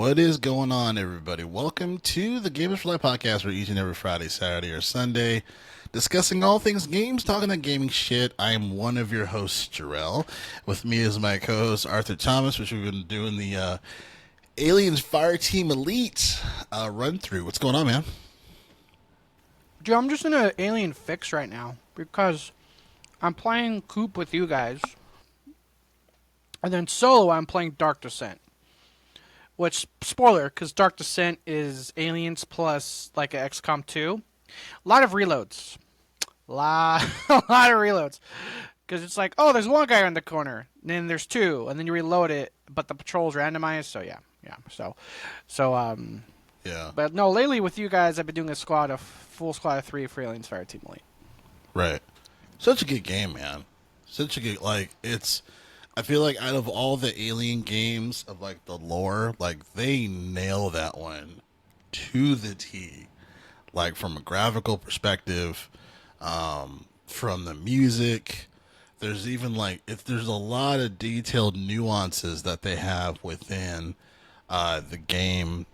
What is going on, everybody? Welcome to the Gamers for Life podcast, where each and every Friday, Saturday, or Sunday, discussing all things games, talking that gaming shit. I am one of your hosts, Jarrell. With me is my co-host, Arthur Thomas, which we've been doing the Aliens Fireteam Elite run through. What's going on, man? Dude, I'm just in an alien fix right now because I'm playing Coop with you guys, and then solo I'm playing Dark Descent. Which, spoiler, because Dark Descent is Aliens plus like a XCOM 2. A lot of reloads. A lot of reloads. Because it's like, oh, there's one guy in the corner, and then there's two, and then you reload it, but the patrol's randomized, so yeah. Yeah. But no, lately with you guys, I've been doing full squad of 3 for Aliens Fireteam Elite. Right. Such a good game, man. Such a good, I feel like out of all the Alien games of like the lore, like they nail that one to the T. Like from a graphical perspective, from the music, there's even there's a lot of detailed nuances that they have within the game,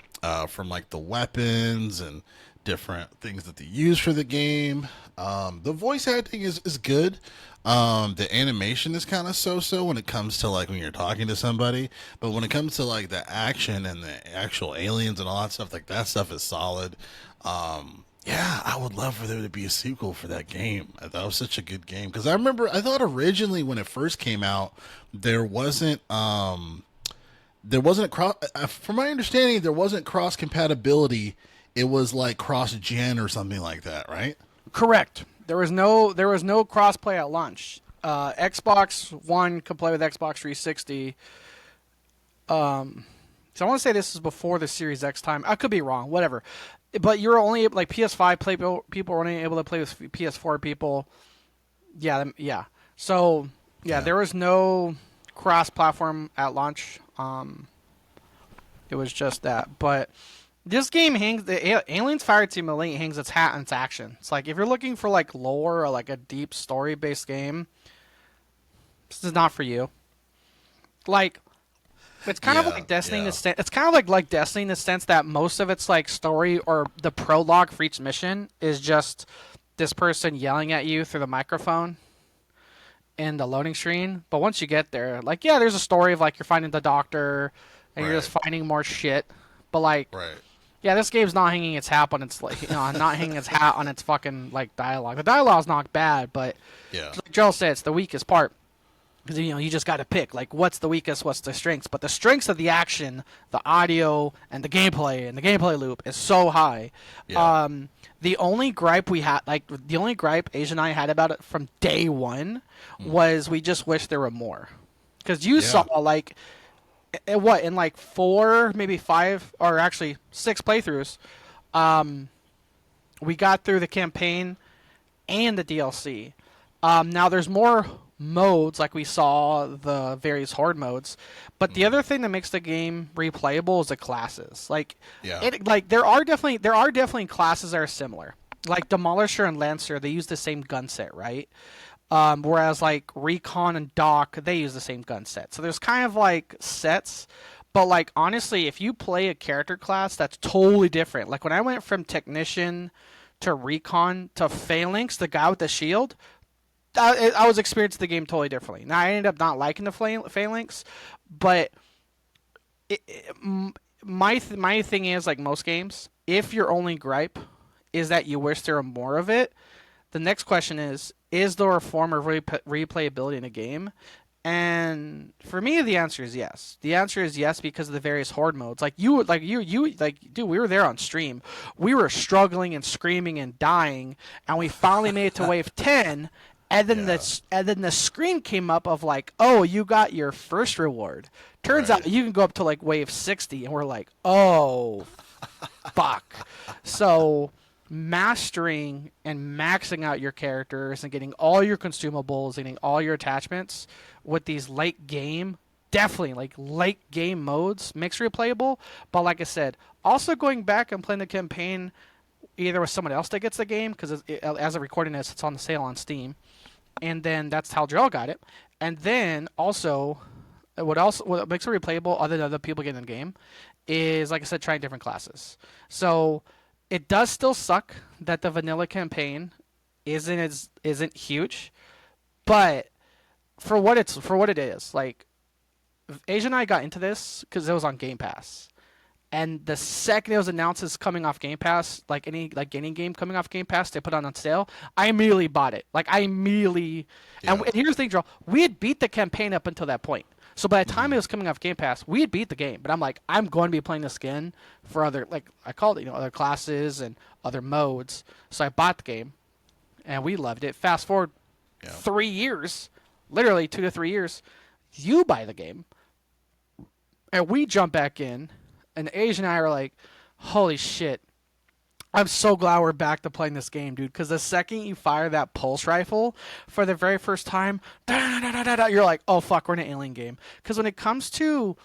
from like the weapons and different things that they use for the game. The voice acting is good. The animation is kind of so-so when it comes to like when you're talking to somebody, but when it comes to like the action and the actual aliens and all that stuff, like that stuff is solid. Yeah, I would love for there to be a sequel for that game. I thought it was such a good game because I thought originally when it first came out, there wasn't a cross. From my understanding, there wasn't cross compatibility. It was like cross gen or something like that, right? Correct. There was no crossplay at launch. Xbox One could play with Xbox 360. So I want to say this is before the Series X time. I could be wrong. Whatever. But you're only like PS5 people were only able to play with PS4 people. Yeah. So there was no cross-platform at launch. It was just that, but. This game the Aliens Fireteam Elite hangs its hat on its action. It's like, if you're looking for like lore or like a deep story-based game, this is not for you. Like, it's kind of like Destiny in the sense, it's kind of like Destiny in the sense that most of its like story or the prologue for each mission is just this person yelling at you through the microphone in the loading screen. But once you get there, like, yeah, there's a story of like you're finding the doctor and you're just finding more shit. But like, yeah, this game's not hanging its hat on its not hanging its hat on its fucking like dialogue. The dialogue's not bad, but like Joel said, it's the weakest part because you just got to pick like what's the weakest, what's the strengths. But the strengths of the action, the audio, and the gameplay loop is so high. Yeah. The only gripe Asia and I had about it from day one was we just wish there were more, because you saw like. In like 4, maybe 5, or actually 6 playthroughs, we got through the campaign and the DLC. Now there's more modes, like we saw the various horde modes, but the other thing that makes the game replayable is the classes. There are definitely classes that are similar. Like Demolisher and Lancer, they use the same gun set, right? Whereas like Recon and Doc, they use the same gun set. So there's kind of like sets, but like honestly, if you play a character class that's totally different, like when I went from Technician to Recon to Phalanx, the guy with the shield, I was experiencing the game totally differently. Now I ended up not liking the Phalanx, but my thing is, like most games, if your only gripe is that you wish there were more of it, the next question is there a form of replayability in a game? And for me, the answer is yes. The answer is yes because of the various horde modes. Dude, we were there on stream. We were struggling and screaming and dying, and we finally made it to wave 10. And then the screen came up of like, oh, you got your first reward. Turns out you can go up to like wave 60, and we're like, oh, fuck. So mastering and maxing out your characters and getting all your consumables, getting all your attachments with these late game modes makes replayable. But like I said, also going back and playing the campaign either with someone else that gets the game, because as of recording this, it's on the sale on Steam, and then that's how Jarrell got it. And then also what makes it replayable other than other people getting in the game is, like I said, trying different classes. So it does still suck that the vanilla campaign isn't huge, but for what it is, like Asia and I got into this because it was on Game Pass. And the second it was announced it's coming off Game Pass, like any like gaming game coming off Game Pass, they put it on sale. I immediately bought it. Like I immediately, Yeah. and here's the thing, Joel. We had beat the campaign up until that point. So by the time Mm-hmm. it was coming off Game Pass, we had beat the game. But I'm like, I'm going to be playing this again for other, like I called it, other classes and other modes. So I bought the game, and we loved it. Fast forward Yeah. 3 years, literally 2 to 3 years, you buy the game, and we jump back in, and Asia and I are like, holy shit. I'm so glad we're back to playing this game, dude. Because the second you fire that pulse rifle for the very first time, you're like, oh, fuck, we're in an alien game. Because when it comes to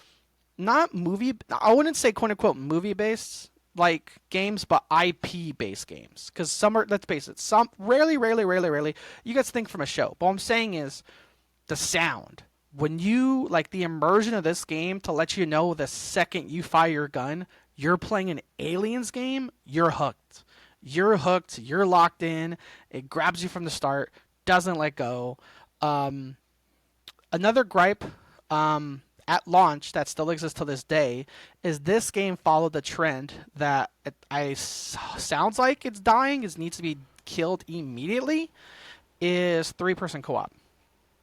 not movie, I wouldn't say quote unquote movie based like games, but IP based games. Because some are, let's face it, some rarely, you guys think from a show. But what I'm saying is the sound. When you like the immersion of this game to let you know the second you fire your gun, you're playing an aliens game, you're hooked. You're hooked, you're locked in. It grabs you from the start, doesn't let go. Um, Another gripe at launch that still exists to this day is this game followed the trend that sounds like it's dying, it needs to be killed immediately, is 3-person co-op.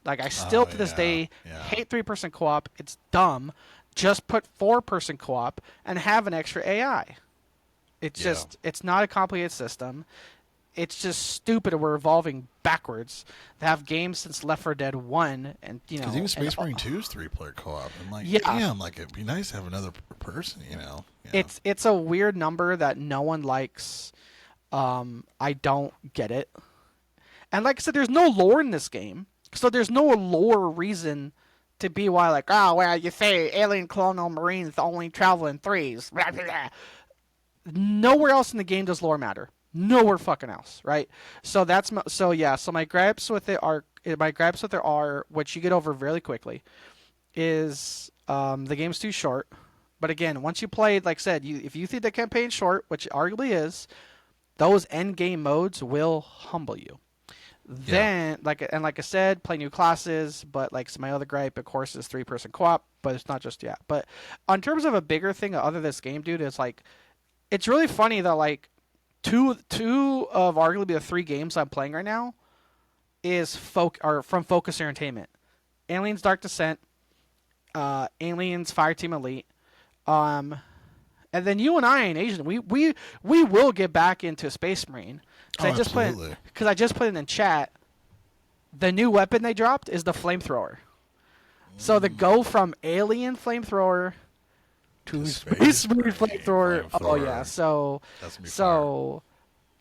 Like I still Oh to this yeah. day Yeah. hate 3-person co-op. It's dumb. Just put 4-person co-op and have an extra AI. It's Yeah. just it's not a complicated system. It's just stupid. We're evolving backwards. They have games since Left 4 Dead 1 and Because even Space Marine 2 is 3-player co-op. And like, yeah, damn, like it'd be nice to have another person, you know? Yeah. it's a weird number that no one likes. I don't get it. And like I said, there's no lore in this game. So there's no lore reason to be why, like, oh, well, you say alien colonial marines only travel in threes. Blah, blah, blah. Nowhere else in the game does lore matter. Nowhere fucking else, right? So that's so yeah. So my gripes with it are which you get over really quickly, is the game's too short. But again, once you play, like I said, if you think the campaign's short, which it arguably is, those end game modes will humble you. Then, like I said, play new classes. But like so my other gripe, of course, is 3-person co-op. But it's not just yet. But in terms of a bigger thing other than this game, dude, is like it's really funny that like two of arguably the 3 games I'm playing right now is are from Focus Entertainment. Aliens Dark Descent, Aliens Fireteam Elite, and then you and I in Asian, we will get back into Space Marine. Oh, Because I just put it in chat. The new weapon they dropped is the flamethrower. So to go from alien flamethrower to Space Marine flamethrower. Oh yeah. So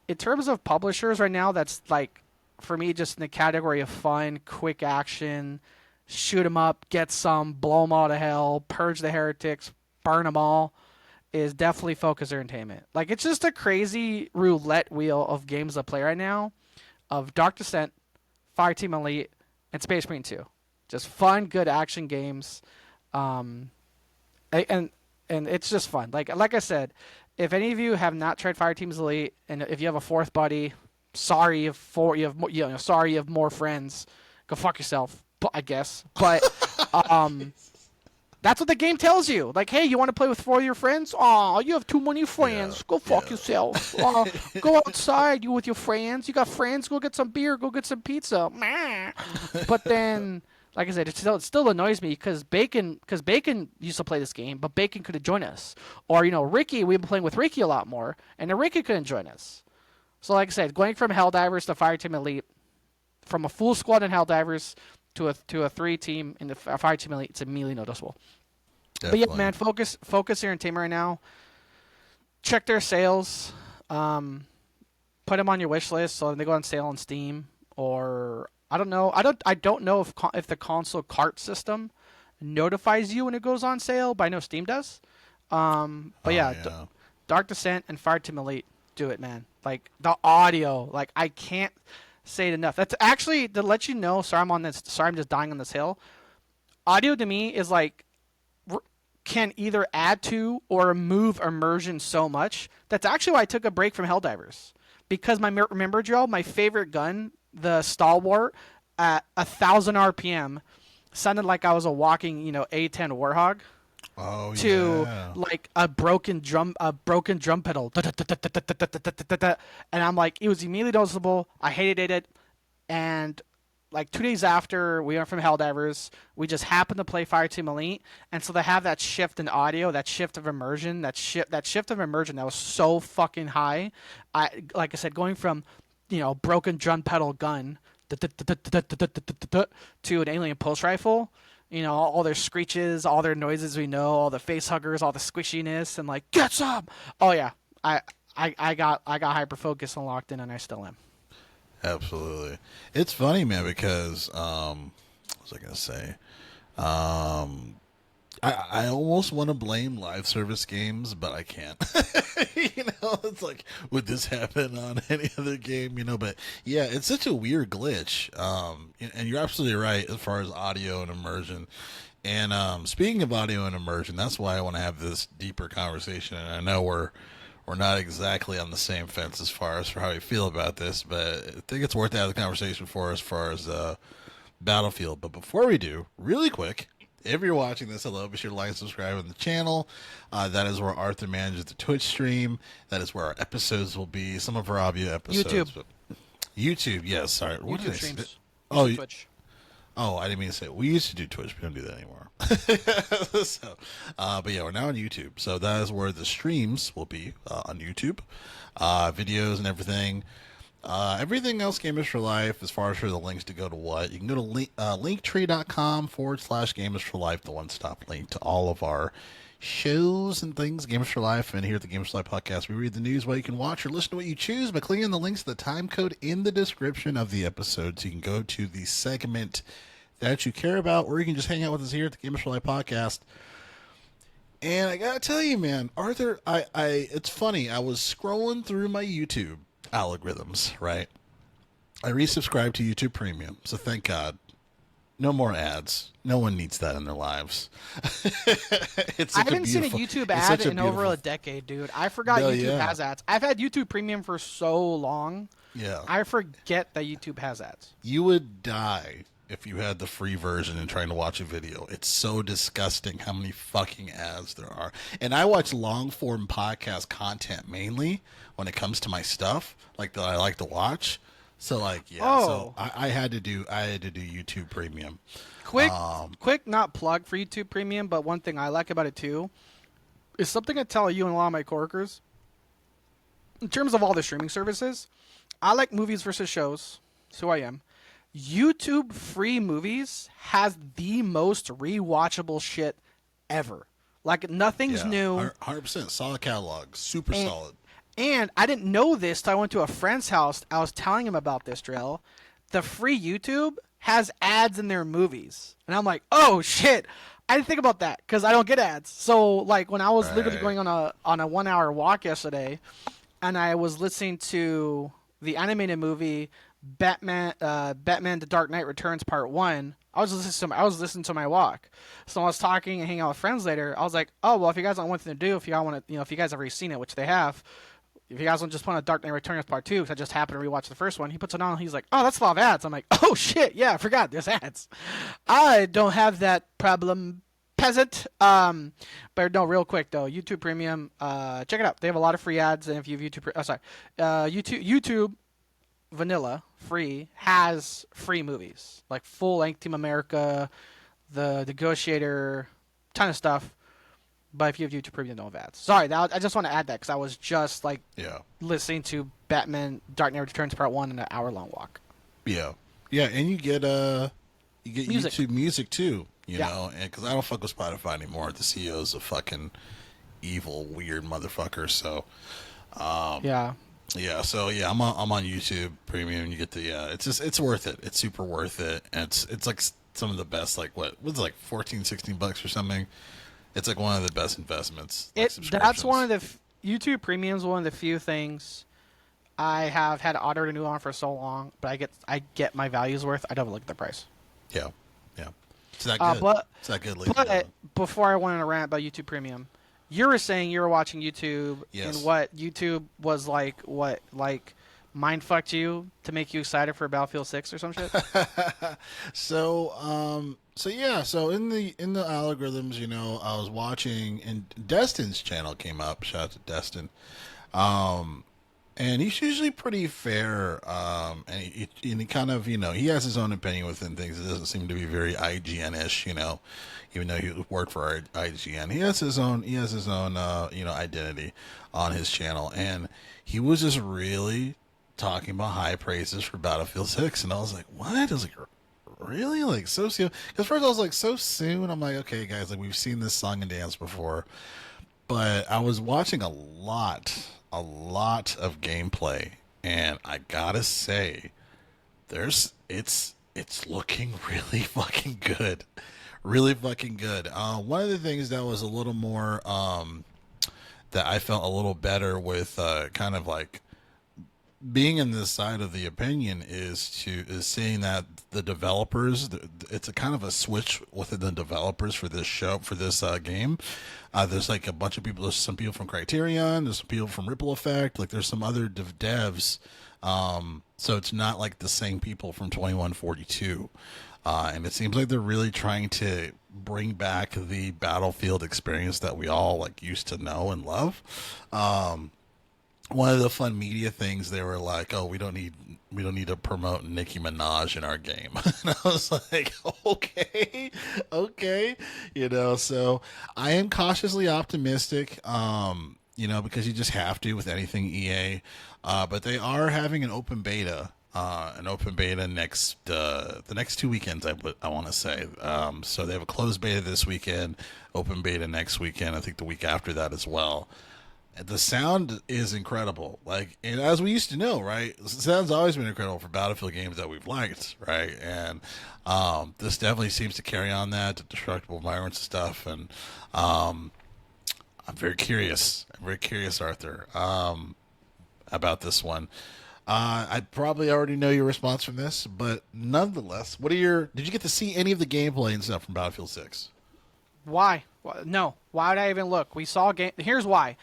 in terms of publishers right now, that's like for me just in the category of fun, quick action, shoot 'em up, get some, blow 'em all to hell, purge the heretics, burn 'em all, is definitely Focus Entertainment. Like it's just a crazy roulette wheel of games to play right now, of Dark Descent, Fireteam Elite, and Space Marine 2. Just fun, good action games, and it's just fun. Like I said, if any of you have not tried Fireteam Elite, and if you have a fourth buddy, sorry sorry you have more friends. Go fuck yourself, I guess. But that's what the game tells you. Like, hey, you want to play with 4 of your friends? Aw, you have too many friends. Yeah, Go fuck yeah. yourself. Go outside, you with your friends. You got friends, go get some beer, go get some pizza. But then, like I said, it still annoys me because Bacon used to play this game, but Bacon couldn't join us. Or, Ricky, we've been playing with Ricky a lot more, and then Ricky couldn't join us. So, like I said, going from Helldivers to Fireteam Elite, from a full squad in Helldivers to a 3-team in the Fireteam Elite, it's immediately noticeable. Definitely. But yeah, man, focus Entertainment right now. Check their sales. Put them on your wish list so they go on sale on Steam. Or I don't know. I don't know if the console cart system notifies you when it goes on sale, but I know Steam does. But yeah. Dark Descent and Fireteam Elite, do it, man. Like the audio, like I can't say it enough. That's actually to let you know. Sorry, I'm just dying on this hill. Audio to me is like can either add to or remove immersion so much. That's actually why I took a break from Helldivers. Because remember, Joe, my favorite gun, the Stalwart, at 1,000 RPM, sounded like I was a walking, A10 Warhog. Oh To yeah. like a broken drum pedal, and I'm like, it was immediately noticeable. I hated it, and like 2 days after we went from Helldivers, we just happened to play Fireteam Elite, and so they have that shift in audio, that shift of immersion, that shift of immersion that was so fucking high. Like I said, going from broken drum pedal gun to an alien pulse rifle. All their screeches, all their noises we know, all the face huggers, all the squishiness, and like get some. Oh yeah, I got hyper focused and locked in, and I still am. Absolutely. It's funny, man, because what was I gonna say? Um, I almost want to blame live service games, but I can't. It's like, would this happen on any other game? But yeah, it's such a weird glitch. And you're absolutely right as far as audio and immersion. And speaking of audio and immersion, that's why I want to have this deeper conversation. And I know we're not exactly on the same fence as far as for how we feel about this, but I think it's worth to have the conversation for as far as Battlefield. But before we do, really quick, if you're watching this, hello, be sure to like and subscribe on the channel. That is where Arthur manages the Twitch stream. That is where our episodes will be. Some of our audio episodes. YouTube, yes. Sorry. What YouTube did I streams. say? Oh, Twitch. Oh, I didn't mean to say. We used to do Twitch. We don't do that anymore. But yeah, we're now on YouTube. So that is where the streams will be on YouTube. Videos and everything. Everything else Gamers for Life, as far as for the links to go to what, you can go to linktree.com/Gamers for Life, the one-stop link to all of our shows and things, Gamers for Life. And here at the Gamers for Life podcast, we read the news while you can watch or listen to what you choose by clicking on the links to the time code in the description of the episode. So you can go to the segment that you care about, or you can just hang out with us here at the Gamers for Life podcast. And I gotta tell you, man, Arthur, it's funny. I was scrolling through my YouTube algorithms, right? I resubscribed to YouTube Premium, so thank God. No more ads. No one needs that in their lives. I haven't seen a YouTube ad in over a decade, dude. I forgot YouTube has ads. I've had YouTube Premium for so long. Yeah. I forget that YouTube has ads. You would die if you had the free version and trying to watch a video. It's so disgusting how many fucking ads there are. And I watch long form podcast content mainly when it comes to my stuff, like that I like to watch. So like, yeah, so I had to do YouTube Premium. Quick not plug for YouTube Premium, but one thing I like about it too is something I tell you and a lot of my coworkers. In terms of all the streaming services, I like movies versus shows. That's who I am. YouTube free movies has the most rewatchable shit ever. Like nothing's new. 100% solid catalog, super solid. And I didn't know this till I went to a friend's house. I was telling him about this, Drill. The free YouTube has ads in their movies. And I'm like, oh, shit. I didn't think about that because I don't get ads. So, like, when I was literally going on a 1 hour walk yesterday and I was listening to the animated movie Batman The Dark Knight Returns Part 1, I was listening to my walk. So I was talking and hanging out with friends later. I was like, oh, well, if you guys don't want anything to do, if you want to, if you guys have already seen it, which they have, if you guys want to just put on Dark Knight Returns Part 2, because I just happened to rewatch the first one, he puts it on, he's like, oh, that's a lot of ads. I'm like, oh, shit, yeah, I forgot, there's ads. I don't have that problem, peasant. But no, real quick, though, YouTube Premium, check it out. They have a lot of free ads, and if you have YouTube Vanilla, free, has free movies. Like full-length Team America, The Negotiator, ton of stuff. But if you have YouTube Premium, don't have ads. Sorry, I just want to add that because I was just listening to Batman Dark Knight Returns Part 1 in an hour-long walk. Yeah. Yeah, and you get music. YouTube music too, you know, and because I don't fuck with Spotify anymore. The CEO's a fucking evil, weird motherfucker. So, yeah. So yeah, I'm on YouTube Premium. You get the it's worth it. It's super worth it. And it's like some of the best. Like what was it, like $14-16 or something. It's like one of the best investments. That's one of the YouTube Premium's one of the few things I have had auto renew on for so long, but I get my value's worth. I don't look at the price. Yeah. It's that good. But It's that good, ladies and but gentlemen. before I went on a rant about YouTube Premium, you were saying you were watching YouTube and Yes. what YouTube was like, what like mind fucked you to make you excited for Battlefield 6 or some shit. So yeah, so in the algorithms, I was watching and Destin's channel came up. Shout out to Destin. Um, and he's usually pretty fair. And he kind of, he has his own opinion within things. It doesn't seem to be very IGN-ish, even though he worked for IGN. He has his own identity on his channel. And he was just really talking about high praises for Battlefield 6. And I was like, what? I was like, really? Like, so soon? Because first I was like, so soon? I'm like, okay, guys, like, we've seen this song and dance before. But I was watching a lot of gameplay, and I gotta say, it's looking really fucking good, really fucking good. One of the things that was a little more that I felt a little better with, kind of like being in this side of the opinion is seeing that the developers, it's a kind of a switch within the developers for this show, for this game. There's like a bunch of people. There's some people from Criterion. There's some people from Ripple Effect. Like there's some other devs. So it's not like the same people from 2142. And it seems like they're really trying to bring back the Battlefield experience that we all like used to know and love. One of the fun media things, they were like, "Oh, we don't need to promote Nicki Minaj in our game." And I was like, "Okay, okay," So I am cautiously optimistic, because you just have to with anything EA. But they are having an open beta. Next the next 2 weekends, I want to say. So they have a closed beta this weekend, open beta next weekend. I think the week after that as well. The sound is incredible. Like, and as we used to know, right? The sound's always been incredible for Battlefield games that we've liked, right? And this definitely seems to carry on that, the destructible environments and stuff. And I'm very curious. I'm very curious, Arthur, about this one. I probably already know your response from this, but nonetheless, did you get to see any of the gameplay and stuff from Battlefield 6? Why? No. Why would I even look? We saw game. Here's why.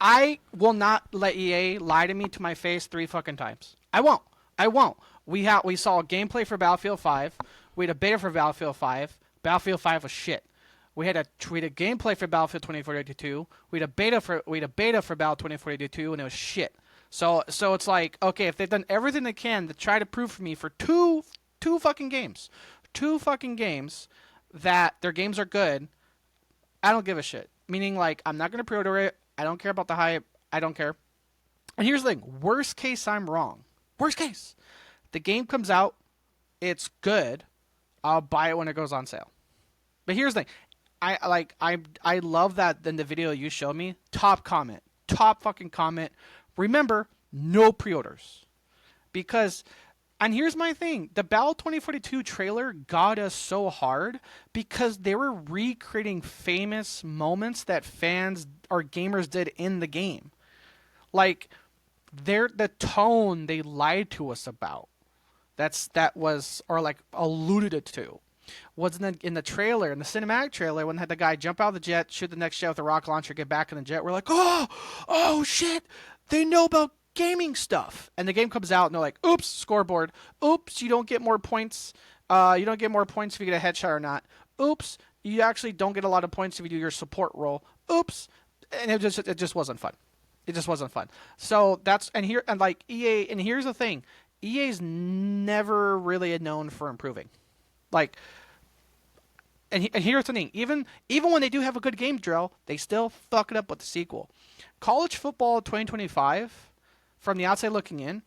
I will not let EA lie to me to my face 3 fucking times. I won't. I won't. We saw gameplay for Battlefield 5. We had a beta for Battlefield 5. Battlefield 5 was shit. We had a gameplay for Battlefield 2042. We had a beta for Battlefield 2042, and it was shit. So it's like, okay, if they've done everything they can to try to prove for me for two fucking games, that their games are good, I don't give a shit. Meaning, like, I'm not gonna pre-order it. I don't care about the hype. I don't care. And here's the thing. Worst case, I'm wrong. Worst case. The game comes out. It's good. I'll buy it when it goes on sale. But here's the thing. I love that in the video you showed me. Top comment. Top fucking comment. Remember, no pre-orders. Because, and here's my thing. The Battle 2042 trailer got us so hard because they were recreating famous moments that fans or gamers did in the game. Like, the tone they lied to us about. That was, or like alluded it to, was in the trailer, in the cinematic trailer, when they had the guy jump out of the jet, shoot the next jet with a rocket launcher, get back in the jet. We're like, oh shit, they know about gaming stuff. And the game comes out and they're like, oops, scoreboard. Oops, you don't get more points. You don't get more points if you get a headshot or not. Oops, you actually don't get a lot of points if you do your support role. Oops, and it just wasn't fun. It just wasn't fun. So like EA, and here's the thing. EA's never really known for improving. Like, and here's the thing. Even when they do have a good game drill, they still fuck it up with the sequel. College football 2025, from the outside looking in,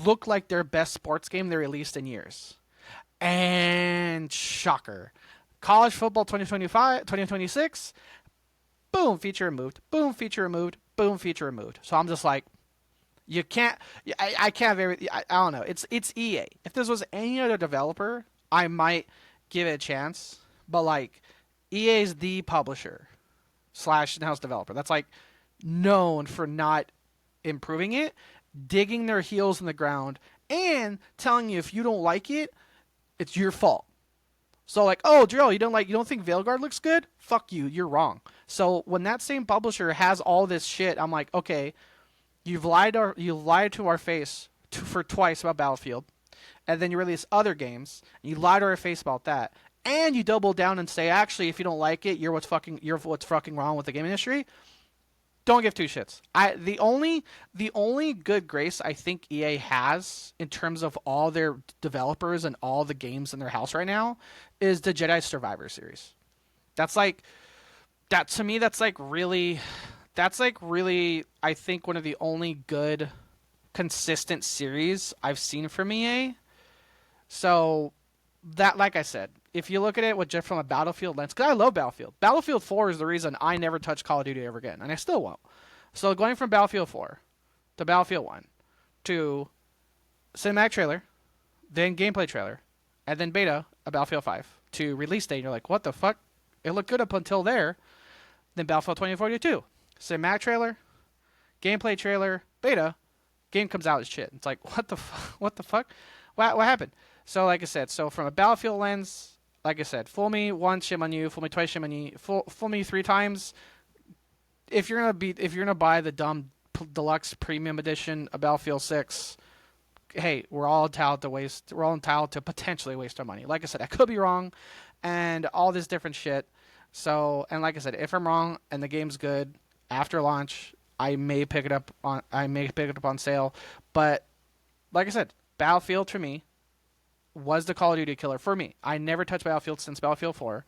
looked like their best sports game they released in years. And shocker. College football 2026, boom, feature removed. Boom, feature removed. Boom, feature removed. So I'm just like, you can't. I can't very. I don't know. It's EA. If this was any other developer, I might give it a chance. But like, EA is the publisher / in-house developer. That's like known for not improving it, digging their heels in the ground, and telling you if you don't like it, it's your fault. So like, oh, Drill, you don't think Veilguard looks good? Fuck you, you're wrong. So when that same publisher has all this shit, I'm like, okay, you've lied to our face for twice about Battlefield, and then you release other games, and you lie to our face about that, and you double down and say, actually, if you don't like it, you're what's fucking wrong with the game industry. Don't give two shits. The only good grace I think EA has in terms of all their developers and all the games in their house right now is the Jedi Survivor series. That's like that to me. That's like really I think one of the only good consistent series I've seen from EA. So that, like I said, if you look at it with just from a Battlefield lens, because I love Battlefield. Battlefield 4 is the reason I never touch Call of Duty ever again, and I still won't. So going from Battlefield 4 to Battlefield 1 to cinematic trailer, then gameplay trailer, and then beta of Battlefield 5 to release date, and you're like, what the fuck? It looked good up until there. Then Battlefield 2042, cinematic trailer, gameplay trailer, beta, game comes out as shit. It's like, what the fuck? What happened? So like I said, so from a Battlefield lens, like I said, fool me once, shame on you. Fool me twice, shame on you. Fool me three times. If you're gonna buy the dumb deluxe premium edition of Battlefield 6, hey, we're all entitled to waste. We're all entitled to potentially waste our money. Like I said, I could be wrong, and all this different shit. So, and like I said, if I'm wrong and the game's good after launch, I may pick it up on sale. But like I said, Battlefield for me was the Call of Duty killer for me. I never touched Battlefield since Battlefield 4,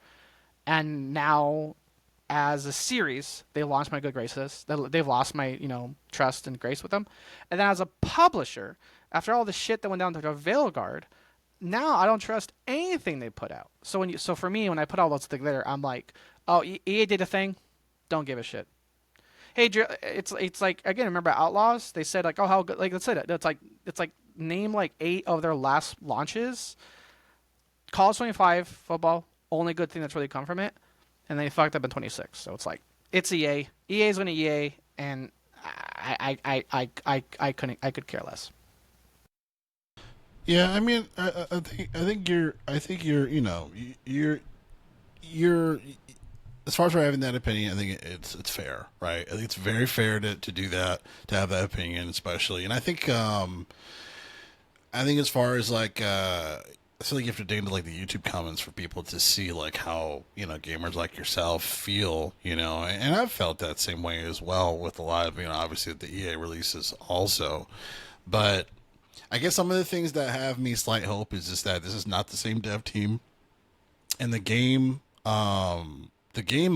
and now as a series, they lost my good graces. They've lost my trust and grace with them, and then as a publisher, after all the shit that went down to the Veilguard, now I don't trust anything they put out. So for me, when I put all those things there, I'm like, oh, EA did a thing, don't give a shit. Hey, it's like again, remember Outlaws? They said like, oh, how good, like let's say that it's like name like 8 of their last launches. Call 25 football, only good thing that's really come from it, and they fucked up in 26. So it's like it's EA. EA is going to EA, and I could care less. Yeah, I mean, I think you're as far as for having that opinion, I think it's fair, right? I think it's very fair to do that, to have that opinion, especially. And I think as far as like I feel like you have to dig into like the YouTube comments for people to see like how gamers like yourself feel, and I've felt that same way as well with a lot of obviously the EA releases also, but I guess some of the things that have me slight hope is just that this is not the same dev team, and the game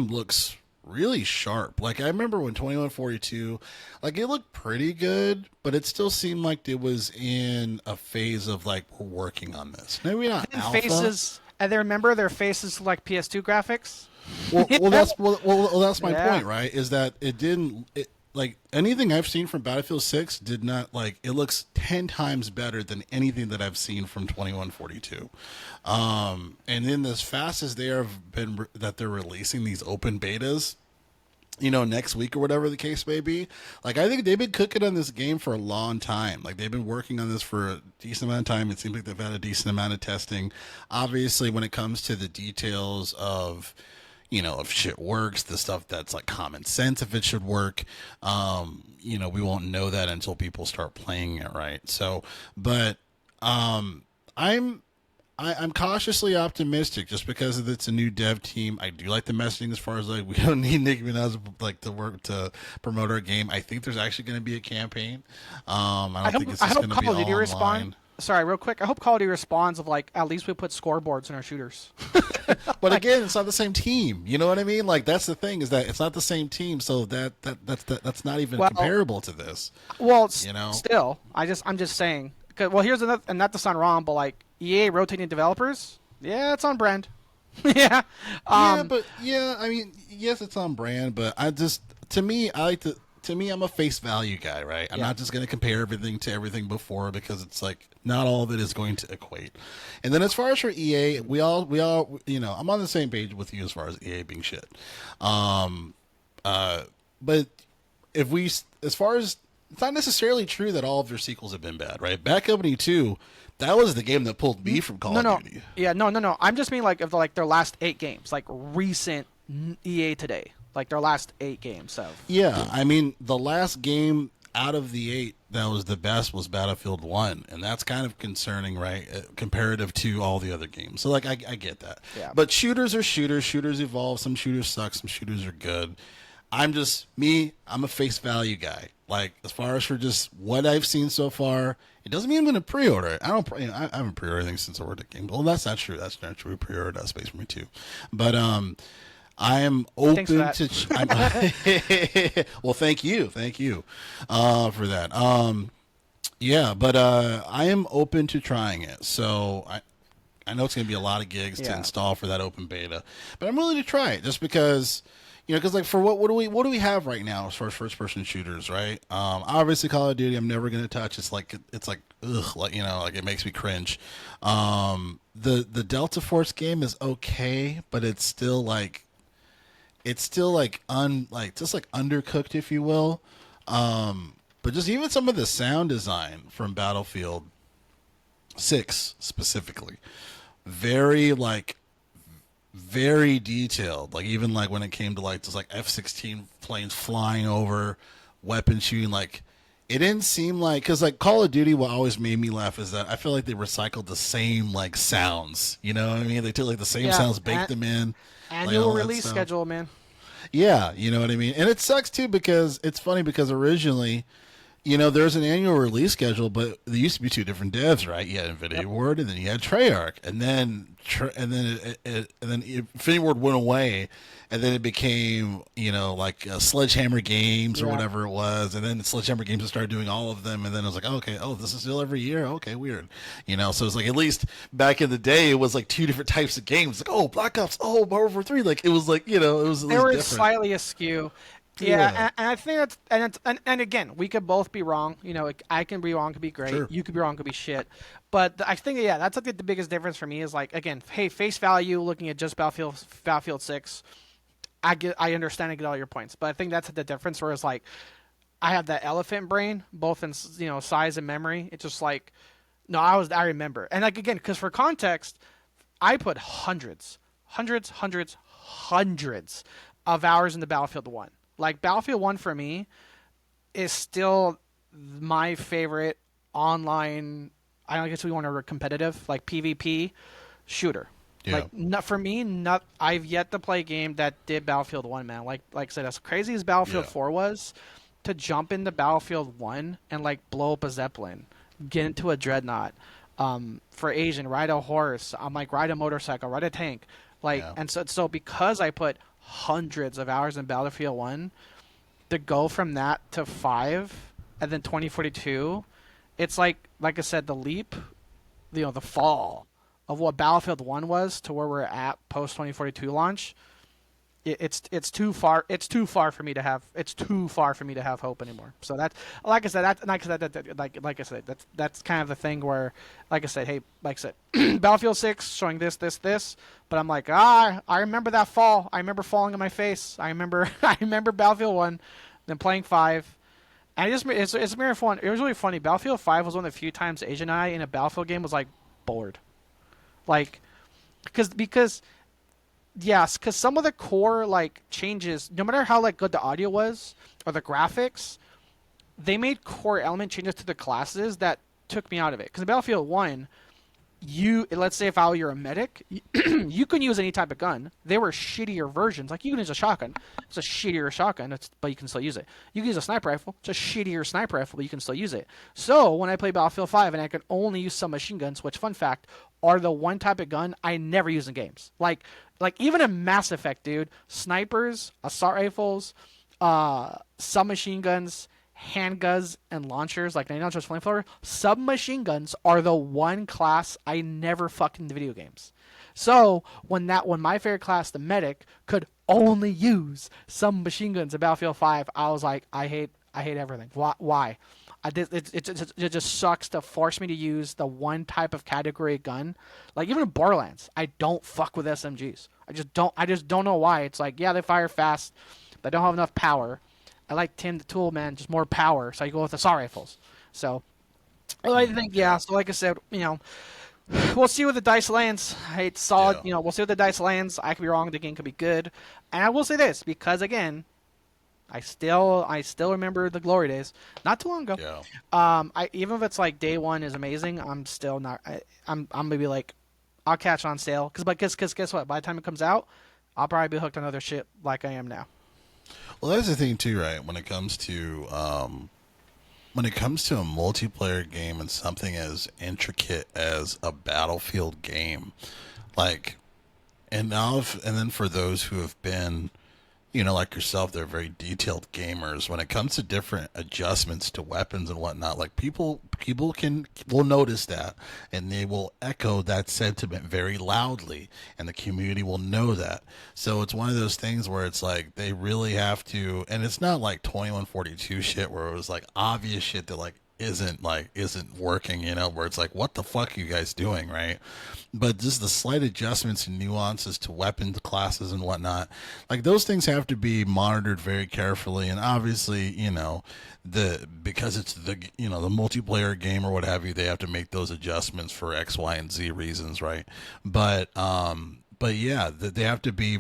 looks really sharp. Like I remember when 2142, like it looked pretty good, but it still seemed like it was in a phase of like we're working on this. Maybe not And alpha. faces, and they remember their faces like PS2 graphics. That's my Yeah. point, right? Is that it didn't like anything I've seen from Battlefield 6 did not like it looks 10 times better than anything that I've seen from 2142. And then as fast as they have been that they're releasing these open betas, next week or whatever the case may be. Like, I think they've been cooking on this game for a long time. Like, they've been working on this for a decent amount of time. It seems like they've had a decent amount of testing. Obviously, when it comes to the details of, if shit works, the stuff that's like common sense, if it should work, we won't know that until people start playing it, right? So, but, I'm I'm cautiously optimistic just because it's a new dev team. I do like the messaging as far as like we don't need Nicki Minaj like to work to promote our game. I think there's actually going to be a campaign. I don't think it's I just hope going to be Call of all Duty respond. online. Sorry, real quick. I hope Call of Duty responds of like at least we put scoreboards in our shooters. But again, it's not the same team. You know what I mean? Like that's the thing is that it's not the same team, so that's not even Well, comparable to this. Well, You know? still, I'm just saying. 'Cause- well, here's another, and not to sound wrong, but like EA rotating developers, yeah, it's on brand. Yeah. I mean, yes, it's on brand, but I just to me, I like to. To me, I'm a face value guy, right? I'm Yeah. not just going to compare everything to everything before because it's like not all of it is going to equate. And then as far as for EA, we all, I'm on the same page with you as far as EA being shit. But if we, as far as it's not necessarily true that all of their sequels have been bad, right? Bad Company 2, That was the game that pulled me from Call No, of no, Duty. yeah, no. I'm just mean like of like their last 8 games, like recent EA today, like their last 8 games of. Yeah, I mean, the last game out of the 8 that was the best was Battlefield 1, and that's kind of concerning, right? Comparative to all the other games. So, like, I get that. Yeah. But shooters are shooters. Shooters evolve. Some shooters suck. Some shooters are good. I'm just, me, I'm a face value guy. Like, as far as for just what I've seen so far, it doesn't mean I'm going to pre-order it. I haven't pre-ordered anything since I ordered the game. Well, that's not true. That's not true. Pre-order does Space for me, too. But, I am Thanks for open that. to. Well, thank you for that. Yeah, but I am open to trying it. So I know it's going to be a lot of gigs to Yeah. install for that open beta, but I'm willing to try it just because. Because like for what do we have right now as far as first person shooters, right? Obviously Call of Duty, I'm never gonna touch. It's like ugh, like like it makes me cringe. The Delta Force game is okay, but it's still like just like undercooked, if you will. But just even some of the sound design from Battlefield 6 specifically, very very detailed. Like even like when it came to like just like F-16 planes flying over, weapon shooting, like it didn't seem like, because like Call of Duty, what always made me laugh is that I feel like they recycled the same like sounds. You know what I mean? They took like the same Yeah, sounds, baked them in. Like, Annual all that release stuff. schedule, man. Yeah, you know what I mean? And it sucks too because it's funny because originally, there's an annual release schedule, but there used to be two different devs, right? You had Infinity Ward, and then you had Treyarch, and then Infinity Ward went away, and then it became like Sledgehammer Games or Yeah. whatever it was, and then Sledgehammer Games started doing all of them, and then I was like, oh, okay, oh, this is still every year, okay, weird, So it's like at least back in the day, it was like two different types of games, like Black Ops, World War 3, like it was like it was at They least were different. slightly askew. Yeah, Yeah. and I think and again, we could both be wrong. I can be wrong, could be great. Sure. You could be wrong, could be shit. But I think that's like the biggest difference for me is like again, hey, face value, looking at just Battlefield 6. I understand and get all your points, but I think that's the difference. Whereas like, I have that elephant brain, both in size and memory. It's just like, no, I remember, and like again, because for context, I put hundreds of hours into Battlefield 1. Like Battlefield 1 for me is still my favorite online, I don't guess we want to competitive, like PvP shooter. Yeah. Like not for me, not I've yet to play a game that did Battlefield 1, man. Like I said, as crazy as Battlefield Yeah. 4 was, to jump into Battlefield 1 and like blow up a Zeppelin, get into a dreadnought, for Asian, ride a horse, ride a motorcycle, ride a tank. Yeah. And so because I put hundreds of hours in Battlefield 1, to go from that to 5 and then 2042, it's like I said, the leap, the fall of what Battlefield 1 was to where we're at post 2042 launch. It's too far. It's too far for me to have. It's too far for me to have hope anymore. So that's like I said. Like I said. That's kind of the thing where, like I said, hey, like I said, Battlefield 6 showing this, but I'm like, I remember that fall. I remember falling on my face. I remember Battlefield 1, then playing 5, and it's very fun. It was really funny. Battlefield 5 was one of the few times Asian and I in a Battlefield game was like bored, like because. Yes, because some of the core like changes, no matter how like good the audio was or the graphics, they made core element changes to the classes that took me out of it. Because in Battlefield 1, let's say if you're a medic, you can use any type of gun. There were shittier versions. Like you can use a shotgun. It's a shittier shotgun, but you can still use it. You can use a sniper rifle. It's a shittier sniper rifle, but you can still use it. So when I play Battlefield 5 and I can only use submachine guns, which fun fact, are the one type of gun I never use in games. Like even in Mass Effect, dude, snipers, assault rifles, submachine guns, handguns, and launchers, like 99 flamethrower, submachine guns are the one class I never fucked in the video games. So when my favorite class, the medic, could only use submachine guns in Battlefield 5, I was like, I hate everything. Why? It just sucks to force me to use the one type of category gun. Like even in Borderlands, I don't fuck with SMGs. I just don't know why. It's like, yeah, they fire fast, but they don't have enough power. I like Tim the Tool Man, just more power, so I go with assault rifles. So Well, I think yeah. Yeah, So like I said, we'll see what the dice lands. It's solid. yeah, We'll see what the dice lands. I could be wrong. The game could be good, and I will say this because again, I still remember the glory days, not too long ago. yeah. I even if it's like day one is amazing, I'm still not. I'm gonna be like, I'll catch on sale because guess what? By the time it comes out, I'll probably be hooked on other shit like I am now. Well, that's the thing too, right? When it comes to a multiplayer game and something as intricate as a Battlefield game, like, and then for those who have been, like yourself, they're very detailed gamers. When it comes to different adjustments to weapons and whatnot, like people will notice that, and they will echo that sentiment very loudly, and the community will know that. So it's one of those things where it's like they really have to, and it's not like 2142 shit where it was like obvious shit that isn't working, where it's like, what the fuck are you guys doing, right? But just the slight adjustments and nuances to weapon classes and whatnot, like those things have to be monitored very carefully. And obviously, because it's the multiplayer game or what have you, they have to make those adjustments for X, Y, and Z reasons, right? But yeah, they have to be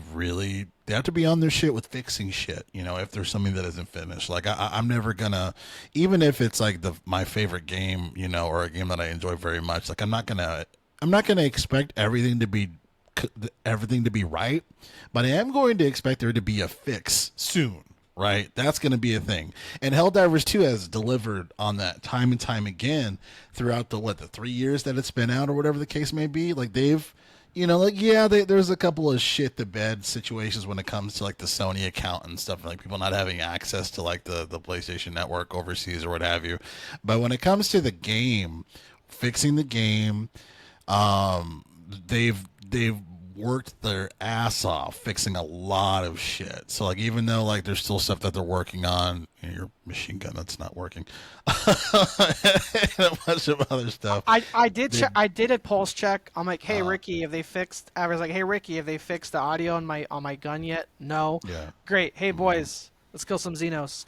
they have to be on their shit with fixing shit, if there's something that isn't finished. Like I'm never gonna, even if it's like my favorite game, or a game that I enjoy very much, like I'm not gonna expect everything to be right, but I am going to expect there to be a fix soon. Right, that's going to be a thing, and Helldivers 2 has delivered on that time and time again throughout the 3 years that it's been out, or whatever the case may be. Like they've, there's a couple of shit the bed situations when it comes to like the Sony account and stuff, like people not having access to like the PlayStation Network overseas or what have you. But when it comes to the game, fixing the game, they've worked their ass off fixing a lot of shit. So like even though like there's still stuff that they're working on, your machine gun that's not working, and a bunch of other stuff. I did They I did a pulse check. I'm like, hey uh Ricky, have they fixed? I was like, hey Ricky, have they fixed the audio on my gun yet? No. yeah. Great. Hey boys, let's kill some Xenos.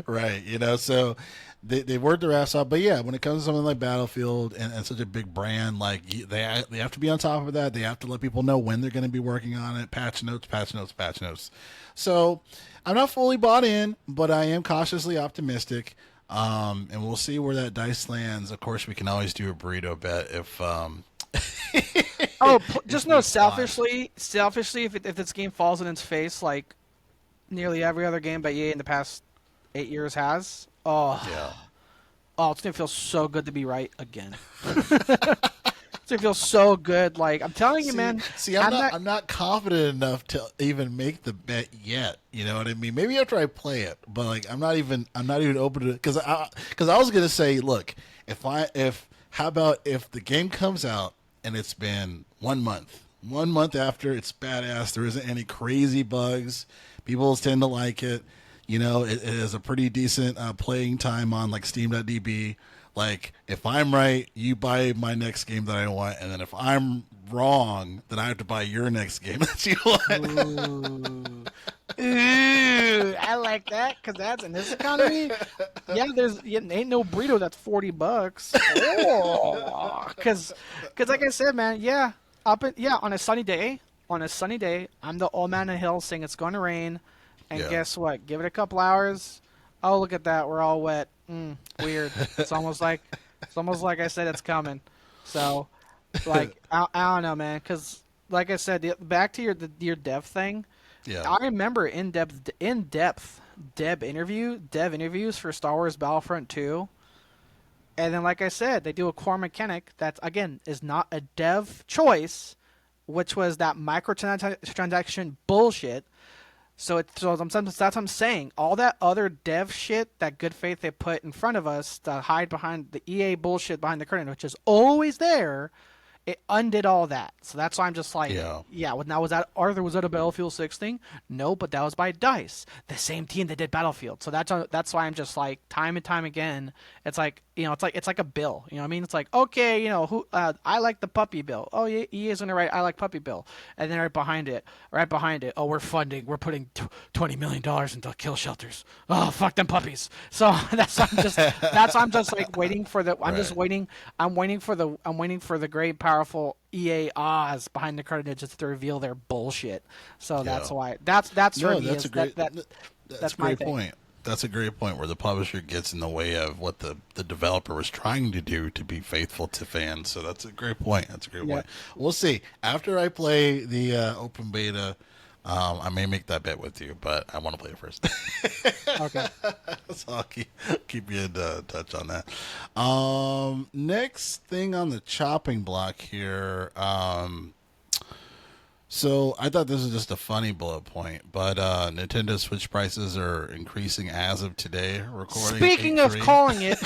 Right. So they worked their ass off. But yeah, when it comes to something like Battlefield and such a big brand, like they have to be on top of that. They have to let people know when they're going to be working on it. Patch notes, patch notes, patch notes. So I'm not fully bought in, but I am cautiously optimistic. And we'll see where that dice lands. Of course, we can always do a burrito bet if Oh, just if know we find. selfishly, if this game falls in its face like nearly every other game by EA in the past 8 years has, Yeah. it's gonna feel so good to be right again. It's gonna feel so good. Like I'm telling you, See, man, see, I'm I'm not, not. I'm not confident enough to even make the bet yet. You know what I mean? Maybe after I play it, but like, I'm not even open to it because I was gonna say, look, how about if the game comes out and it's been 1 month after it's badass, there isn't any crazy bugs, people tend to like it. It has a pretty decent playing time on like Steam.db. Like, if I'm right, you buy my next game that I want, and then if I'm wrong, then I have to buy your next game that you want. Ooh, ooh, I like that because that's in this economy. Yeah, ain't no burrito that's $40. Oh, because like I said, man, yeah, on a sunny day, I'm the old man on the hill saying it's going to rain, and Yeah. guess what? Give it a couple hours. Oh, look at that, we're all wet. Weird. It's almost like I said it's coming. So, like, I don't know, man, because like I said, back to your dev thing. Yeah. I remember in depth dev interviews for Star Wars Battlefront 2. And then like I said, they do a core mechanic that again is not a dev choice, which was that microtransaction bullshit. That's what I'm saying. All that other dev shit, that good faith they put in front of us to hide behind the EA bullshit behind the curtain, which is always there, It undid all that. So that's why I'm just like, Yeah. yeah. Now was that Arthur? Was that a Battlefield 6 thing? No, but that was by Dice, the same team that did Battlefield. So that's why I'm just like, time and time again, it's like, it's like a bill. You know what I mean? It's like, okay, who I like the puppy bill. Oh, yeah, he is gonna write I like puppy bill, and then right behind it, oh, we're putting $20 million into kill shelters. Oh, fuck them puppies. So that's why I'm just like waiting for the. I'm just Right. waiting. I'm waiting for the great powerful EA Oz behind the curtain just to reveal their bullshit. So that's Yeah. why that's for No, me that's a is that great. that That's a that's my great thing. point. That's a great point where the publisher gets in the way of what the developer was trying to do to be faithful to fans. So that's a great point. That's a great Yeah. point. We'll see. After I play the open beta, I may make that bet with you, but I want to play it first. Okay. So I'll keep you in touch on that. Next thing on the chopping block here. So I thought this was just a funny bullet point, but Nintendo Switch prices are increasing as of today, recording eight Speaking of three. calling it,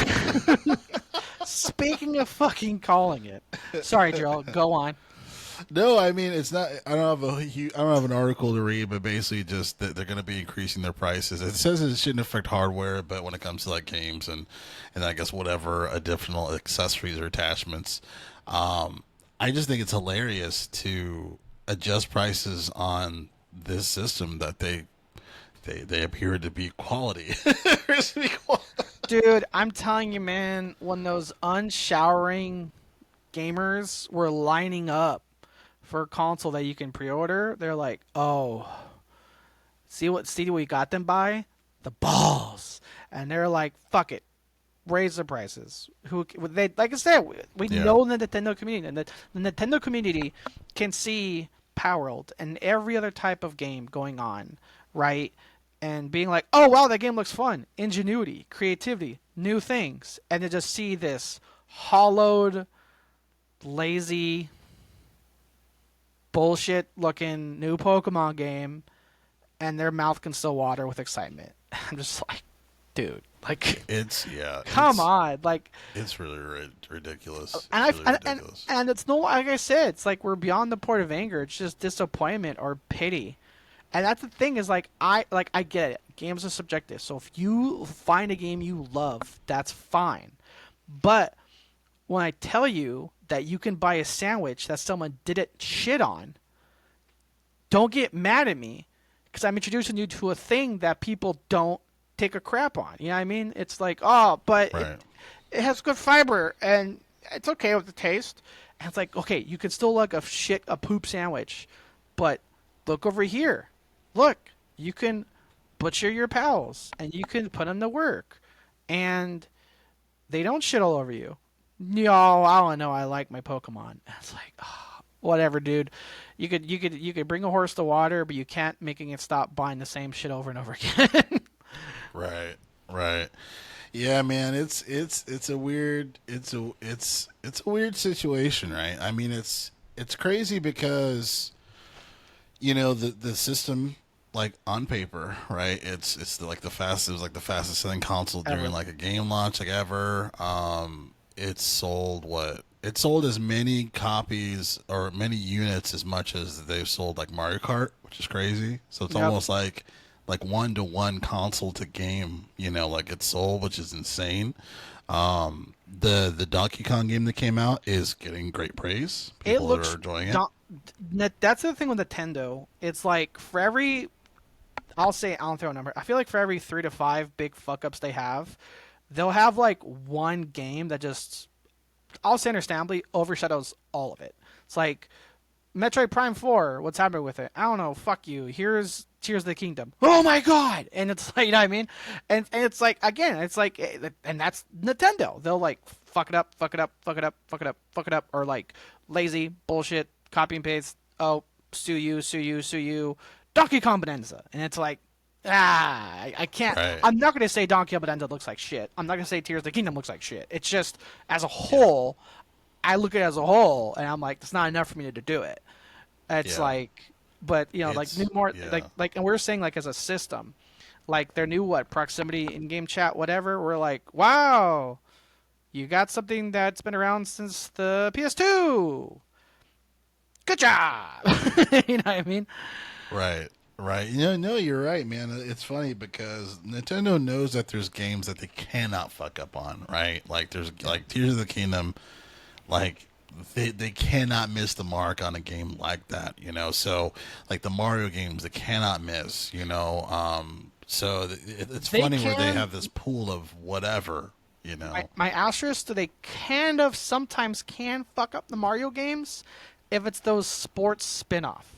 speaking of fucking calling it. Sorry, Gerald. Go on. No, I mean it's not. I don't have I don't have an article to read, but basically just that they're going to be increasing their prices. It says it shouldn't affect hardware, but when it comes to like games and I guess whatever additional accessories or attachments, I just think it's hilarious to adjust prices on this system that they appear to be quality. Appears to be quality. Dude, I'm telling you, man, when those unshowering gamers were lining up for a console that you can pre-order, they're like, "Oh, see what we got them by? The balls." And they're like, "Fuck it. Raise the prices." Who they like I said, we Yeah, know the Nintendo community and the Nintendo community can see Power World and every other type of game going on, right? And being like, "Oh wow, that game looks fun. Ingenuity, creativity, new things." And to just see this hollowed, lazy, bullshit looking new Pokemon game and their mouth can still water with excitement. I'm just like, dude, like it's yeah, come on, like it's really ridiculous. and It's I've really and ridiculous. and it's no like I said, it's like we're beyond the point of anger. It's just disappointment or pity. And that's the thing is I get it. Games are subjective. So if you find a game you love, that's fine. But when I tell you that you can buy a sandwich that someone didn't shit on, don't get mad at me because I'm introducing you to a thing that people don't take a crap on. You know what I mean? It's like, oh, but Right. it has good fiber and it's okay with the taste. And it's like, okay, you can still like a poop sandwich, but look over here. Look, you can butcher your pals and you can put them to work, and they don't shit all over you. No, I don't know. I like my Pokemon. And it's like, oh, whatever, dude. You could bring a horse to water, but you can't making it stop buying the same shit over and over again. Right. Right. Yeah, man, it's a weird it's a weird situation, right? I mean, it's crazy because the system like on paper, right? It's like the fastest it was like the fastest selling console during Ever. like a game launch like ever. It sold what? It sold as many copies or many units as much as they've sold like Mario Kart, which is crazy. So it's Yep. almost like 1-to-1 console to game, like it's sold, which is insane. The Donkey Kong game that came out is getting great praise. It People are looks. enjoying it. Don't, that's the thing with Nintendo. It's like for every, I'll throw a number. I feel like for every 3 to 5 big fuck ups they have, they'll have like one game that just, I'll say understandably, overshadows all of it. It's like Metroid Prime 4, what's happening with it? I don't know, fuck you. Here's Tears of the Kingdom. Oh my god! And it's like, you know what I mean? And it's like, again, it's like, and that's Nintendo. They'll like fuck it up, fuck it up, fuck it up, fuck it up, fuck it up, or like lazy bullshit, copy and paste. Oh, sue you, sue you, sue you. Donkey Kong Bonanza. And it's like, I can't. Right. I'm not going to say Donkey Kong Bonanza looks like shit. I'm not going to say Tears of the Kingdom looks like shit. It's just, as a Yeah. whole, I look at it as a whole, and I'm like, it's not enough for me to do it. It's Yeah. like, but like new It's more yeah. and we're saying like as a system, like their new what proximity in game chat whatever. We're like, wow, You got something that's been around since the PS2. Good job. You know what I mean? Right. Right. No, you're right, man. It's funny because Nintendo knows that there's games that they cannot fuck up on, right? Like there's Yeah. like Tears of the Kingdom, like they cannot miss the mark on a game like that, you know. So like the Mario games, they cannot miss, you know. It's They funny where they can. have this pool of whatever, you My, know. my asterisk that they kind of sometimes can fuck up the Mario games if it's those sports spin-off.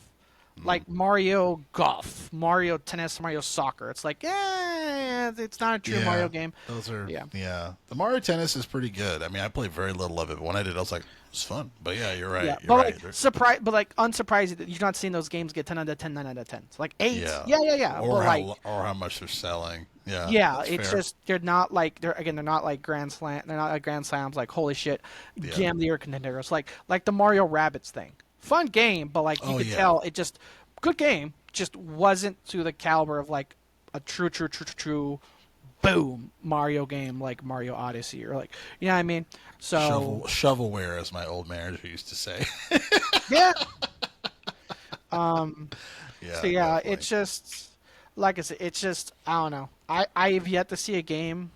Mm. Like Mario Golf, Mario Tennis, Mario Soccer. It's like, it's not a true Mario Yeah, game. those are Yeah. yeah. The Mario Tennis is pretty good. I mean, I played very little of it, but when I did, I was like, it's fun. But yeah, you're Yeah, right. You're but right. like but like unsurprised that you're not seeing those games get 10 out of 10, 9 out of 10. It's like 8. Yeah, Yeah. But like, or how much they're selling. Yeah, yeah, that's it's fair. just they're not like they're not like grand slams like holy shit, Yeah. game of the year contenders like the Mario Rabbits thing. Fun game, but like you Oh could yeah. tell it just good game, just wasn't to the caliber of like a true boom Mario game like Mario Odyssey or like you know what I mean? So Shovelware, as my old manager used to say. yeah. Um so Yeah, yeah, definitely. it's just like I said, it's just I don't know. I've yet to see a game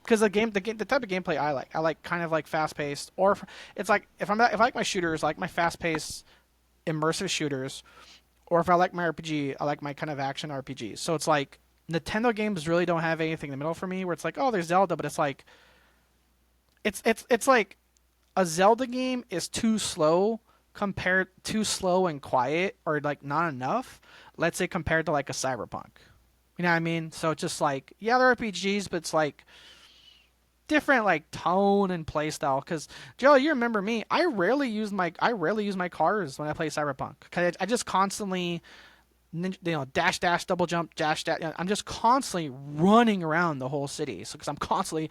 because the type of gameplay I like kind of like fast paced it's like if I like my shooters, I like my fast paced immersive shooters, or if I like my RPG, I like my kind of action RPGs. So it's like Nintendo games really don't have anything in the middle for me where it's like, oh, there's Zelda, but it's like it's like a Zelda game is too slow and quiet or like not enough. Let's say compared to like a Cyberpunk. You know what I mean? So it's just like yeah, they're RPGs, but it's like different like tone and play style. Because Joe, you remember me? I rarely use my cars when I play Cyberpunk. Cause I just constantly dash dash double jump dash dash. I'm just constantly running around the whole city. So because I'm constantly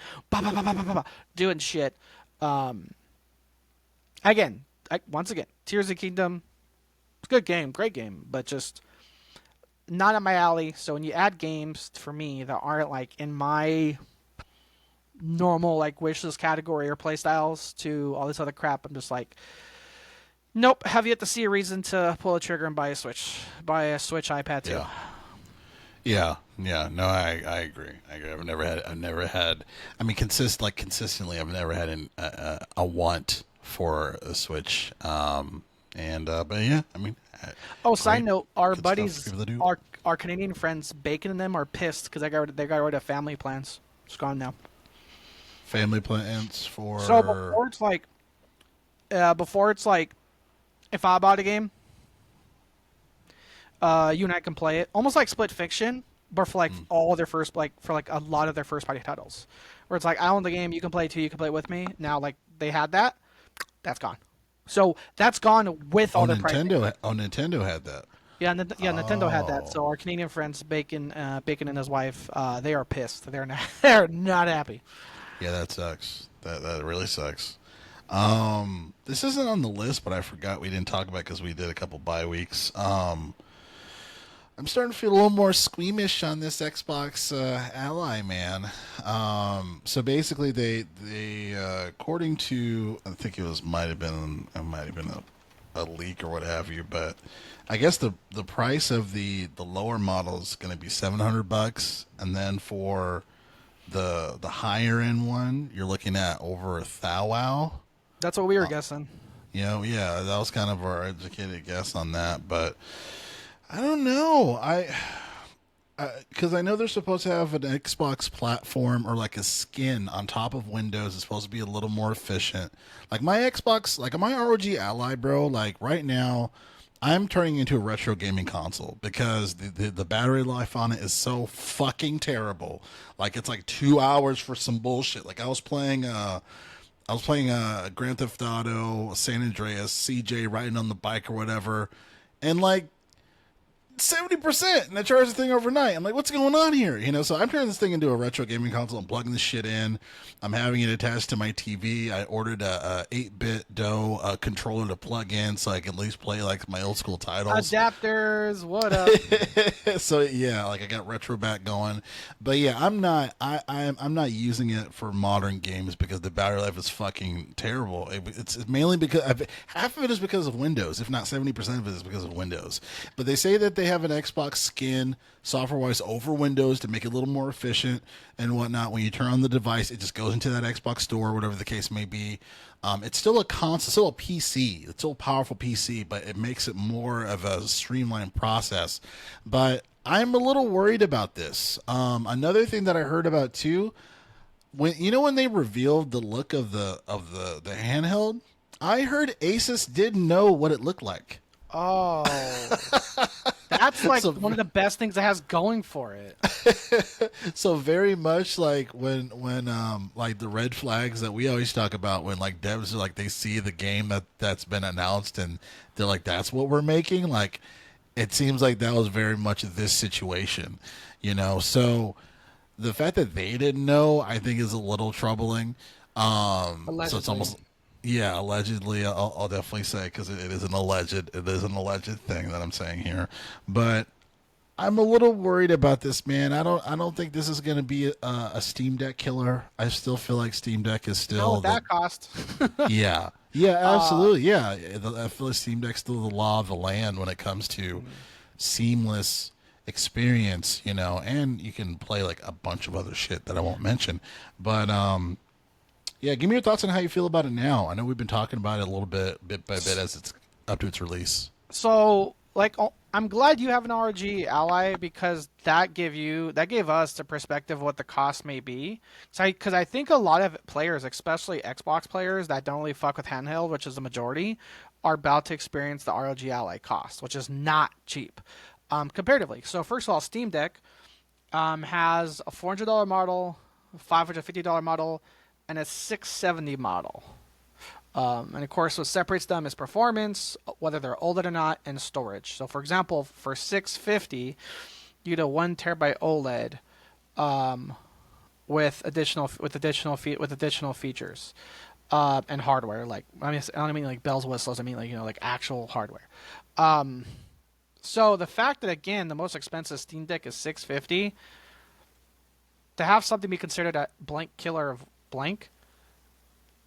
doing shit. Um, once again, Tears of the Kingdom, it's a good game, great game, but just not up my alley. So when you add games for me that aren't like in my normal like wish list category or playstyles to all this other crap, I'm just like, nope. Have yet to see a reason to pull a trigger and buy a Switch iPad too. Yeah. Yeah, yeah, no, I agree. I agree. I've never had. I mean, consistently, I've never had a want for a Switch. But yeah, I mean, Oh, side great, note, our good stuff for buddies, people to do. our Canadian friends, Bacon and them are pissed because they got rid of family plans. It's gone now. Family plans So for. before it's like, if I bought a game, you and I can play it, almost like Split Fiction, but for like Mm. all their first like for like a lot of their first party titles, where it's like I own the game, you can play it too, you can play it with me. Now like they had that, that's gone. So that's gone with all their pricing. Nintendo had that. Nintendo had that. Oh, So our Canadian friends, Bacon and his wife, they are pissed. They're not, they're not happy. yeah, that sucks. That really sucks. This isn't on the list, but I forgot we didn't talk about because we did a couple bye weeks. I'm starting to feel a little more squeamish on this Xbox Ally, man. So basically, they according to I think it might have been a leak or what have you, but I guess the price of the lower model is going to be $700, and then for the higher end one, you're looking at over a thou wow. That's what we were guessing. You know, yeah, that was kind of our educated guess on that, but I don't know. Because I know they're supposed to have an Xbox platform or like a skin on top of Windows. It's supposed to be a little more efficient. Like my Xbox, like my ROG Ally, bro. Like right now, I'm turning into a retro gaming console because the battery life on it is so fucking terrible. Like it's like 2 hours for some bullshit. Like I was playing Grand Theft Auto, San Andreas, CJ riding on the bike or whatever, and like 70%, and I charge the thing overnight. I'm like, what's going on here? So I'm turning this thing into a retro gaming console. I'm plugging this shit in. I'm having it attached to my TV. I ordered a 8-bit DOE controller to plug in so I can at least play like my old school titles. Adapters, what up? So yeah, like I got retro back going, but yeah, I'm not using it for modern games because the battery life is fucking terrible. It's mainly because half of it is because of Windows, if not 70% of it is because of Windows. But they say that they have an Xbox skin software wise over Windows to make it a little more efficient and whatnot. When you turn on the device, it just goes into that Xbox store, whatever the case may be. It's still a console, still a PC. It's still a powerful PC, but it makes it more of a streamlined process. But I'm a little worried about this. Another thing that I heard about too, when they revealed the look of the handheld, I heard Asus didn't know what it looked like. Oh, that's like So one of the best things it has going for it. so very much like when like the red flags that we always talk about when like devs are like they see the game that's been announced and they're like that's what we're making, like it seems like that was very much this situation, so the fact that they didn't know I think is a little troubling. So it's Allegedly. almost, yeah, allegedly. I'll definitely say because it is an alleged thing that I'm saying here, but I'm a little worried about this, man. I don't think this is going to be a Steam Deck killer. I still feel like Steam Deck is Not still with that cost. yeah, absolutely, yeah. I feel like Steam Deck's still the law of the land when it comes to seamless experience, and you can play like a bunch of other shit that I won't mention, but yeah, give me your thoughts on how you feel about it now. I know we've been talking about it a little bit by bit as it's up to its release. So, like, I'm glad you have an ROG Ally because that gave us the perspective of what the cost may be. So, because I think a lot of players, especially Xbox players that don't really fuck with handheld, which is the majority, are about to experience the ROG Ally cost, which is not cheap, comparatively. So, first of all, Steam Deck has a $400 model, $550 model, and a $670 model. And of course, what separates them is performance, whether they're OLED or not, and storage. So, for example, for 650, you get a 1 TB OLED with additional features and hardware. Like I don't mean like bells whistles. I mean like like actual hardware. So the fact that again the most expensive Steam Deck is 650, to have something be considered a blank killer of blank,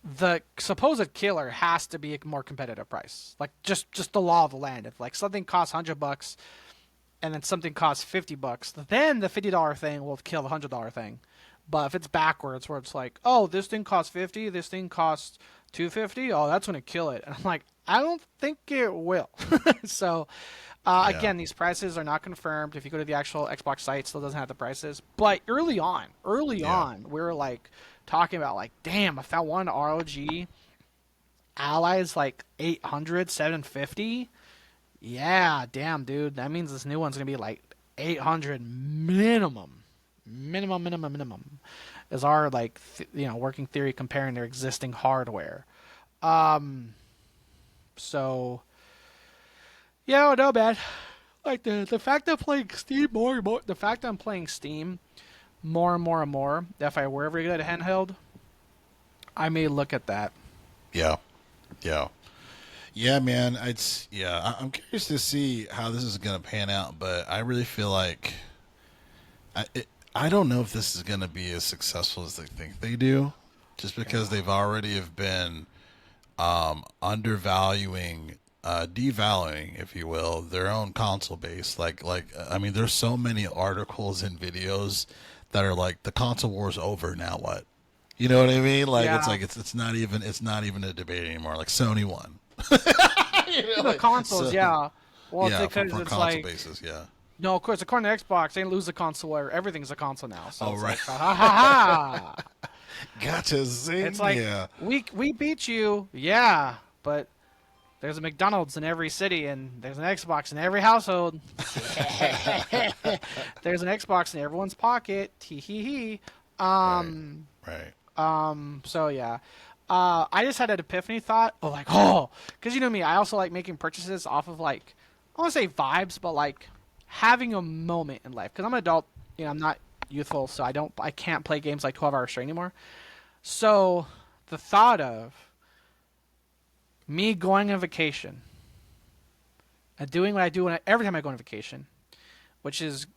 the supposed killer has to be a more competitive price. Like just the law of the land. If like something costs $100 and then something costs $50, then the $50 thing will kill the $100 thing. But if it's backwards, where it's like, oh, this thing costs 50, this thing costs 250, oh, that's gonna kill it. And I'm like, I don't think it will. So, Yeah, again, these prices are not confirmed. If you go to the actual Xbox site, it still doesn't have the prices. But yeah, early on, we were like talking about like, damn, if that one ROG Ally is like 800, 750, yeah, damn, dude, that means this new one's gonna be like 800 minimum, minimum is our like working theory comparing their existing hardware. So yeah, no bad. Like the fact that I'm playing Steam more and more, the fact that I'm playing Steam more and more and more, that if I were ever to get a handheld, I may look at that. yeah, yeah. Yeah, man. I'm curious to see how this is going to pan out, but I really feel like I don't know if this is going to be as successful as they think they do, just because Yeah. they've already have been undervaluing, devaluing, if you will, their own console base. I mean, there's so many articles and videos that are like the console war's over. Now what? You know what I mean? Yeah. It's not even a debate anymore. Like Sony won. The consoles, So yeah. Well, it's yeah, because from it's console like basis, yeah. no, of course, according to Xbox, they didn't lose the console where everything's a console now. So Oh it's right, like, ha ha ha ha. gotcha, It's zing, like yeah, we beat you, yeah, but there's a McDonald's in every city and there's an Xbox in every household. There's an Xbox in everyone's pocket. Tee hee hee. right, right, So yeah. I just had an epiphany thought of because you know me, I also like making purchases off of like I want to say vibes, but like having a moment in life because I'm an adult. I'm not youthful, so I can't play games like 12 hours straight anymore. So the thought of me going on vacation and doing what I do every time I go on vacation, which is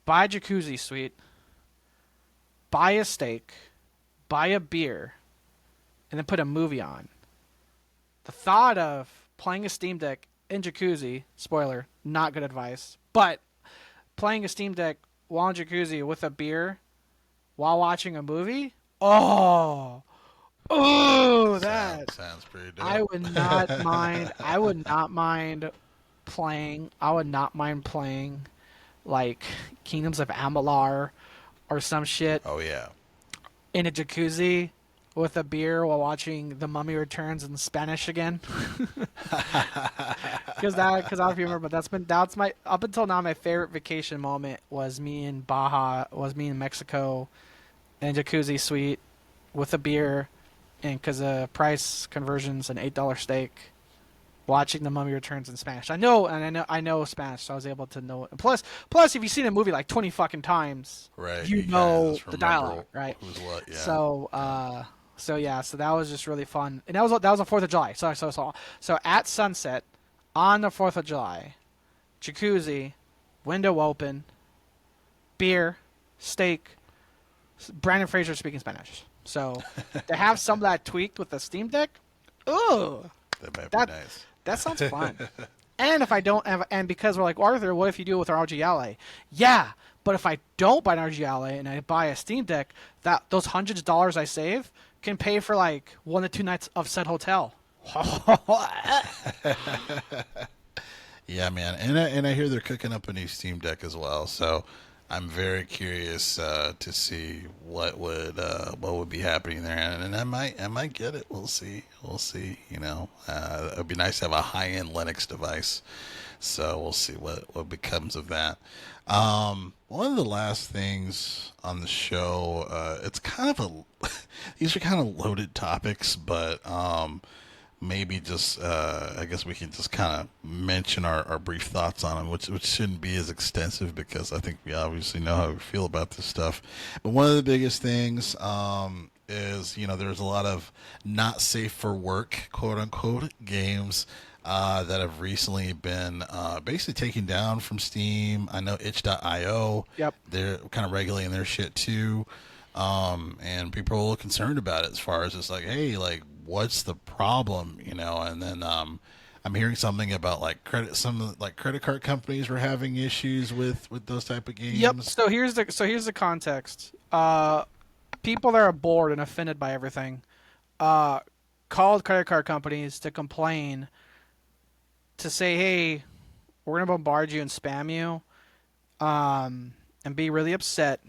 buy a jacuzzi suite, buy a steak, buy a beer, and then put a movie on. The thought of playing a Steam Deck in jacuzzi, spoiler, not good advice, but playing a Steam Deck while in jacuzzi with a beer while watching a movie, oh, that Sounds pretty dope. I would not mind. I would not mind playing. I would not mind playing like Kingdoms of Amalur or some shit Oh yeah. in a jacuzzi with a beer while watching The Mummy Returns in Spanish again. Because I don't remember, but that's my up until now my favorite vacation moment was me in Mexico in a jacuzzi suite with a beer, and because the price conversion's an $8 steak, watching The Mummy Returns in Spanish. I know Spanish, so I was able to know it. And plus, if you've seen a movie like 20 fucking times, Right. you kinda know just the remember dialogue, right? Who's what? Yeah. So that was just really fun, and that was on 4th of July. So at sunset, on the 4th of July, jacuzzi, window open, beer, steak, Brandon Fraser speaking Spanish. So to have some of that tweaked with the Steam Deck, ooh, that might that be nice. that sounds fun. And if I don't have, and because we're like, Arthur, what if you do it with our RGLA? Yeah, but if I don't buy an RGLA and I buy a Steam Deck, those hundreds of dollars I save can pay for like 1 to 2 nights of said hotel. Yeah, man, and I hear they're cooking up a new Steam Deck as well. So I'm very curious to see what would be happening there, and I might get it. We'll see. It'd be nice to have a high-end Linux device. So we'll see what becomes of that. One of the last things on the show, it's kind of these are kind of loaded topics, but maybe just I guess we can just kind of mention our brief thoughts on them, which shouldn't be as extensive because I think we obviously know how we feel about this stuff. But one of the biggest things is there's a lot of not safe for work, quote unquote, games that have recently been basically taken down from Steam. I know itch.io, Yep. they're kind of regulating their shit too. And people are a little concerned about it as far as just like, hey, like, what's the problem, And then I'm hearing something about like credit card companies were having issues with those type of games. Yep. So here's the context. People that are bored and offended by everything called credit card companies to complain, to say, hey, we're gonna bombard you and spam you, and be really upset.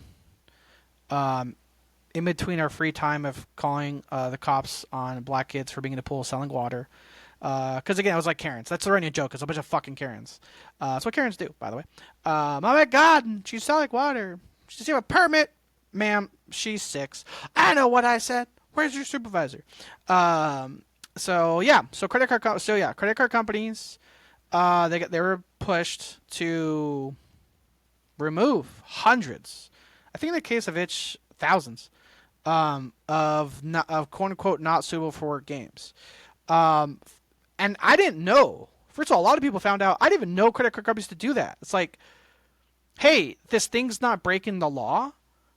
In between our free time of calling the cops on black kids for being in the pool selling water. Because again, it was like Karens. That's already a joke. It's a bunch of fucking Karens. That's what Karens do, by the way. Oh my God, she's selling water. Does she have a permit? Ma'am, she's 6. I know what I said. Where's your supervisor? Credit card companies, they were pushed to remove hundreds. I think in the case of itch, thousands of quote unquote not suitable for work games. And I didn't know. First of all, a lot of people found out. I didn't even know credit card companies to do that. It's like, hey, this thing's not breaking the law,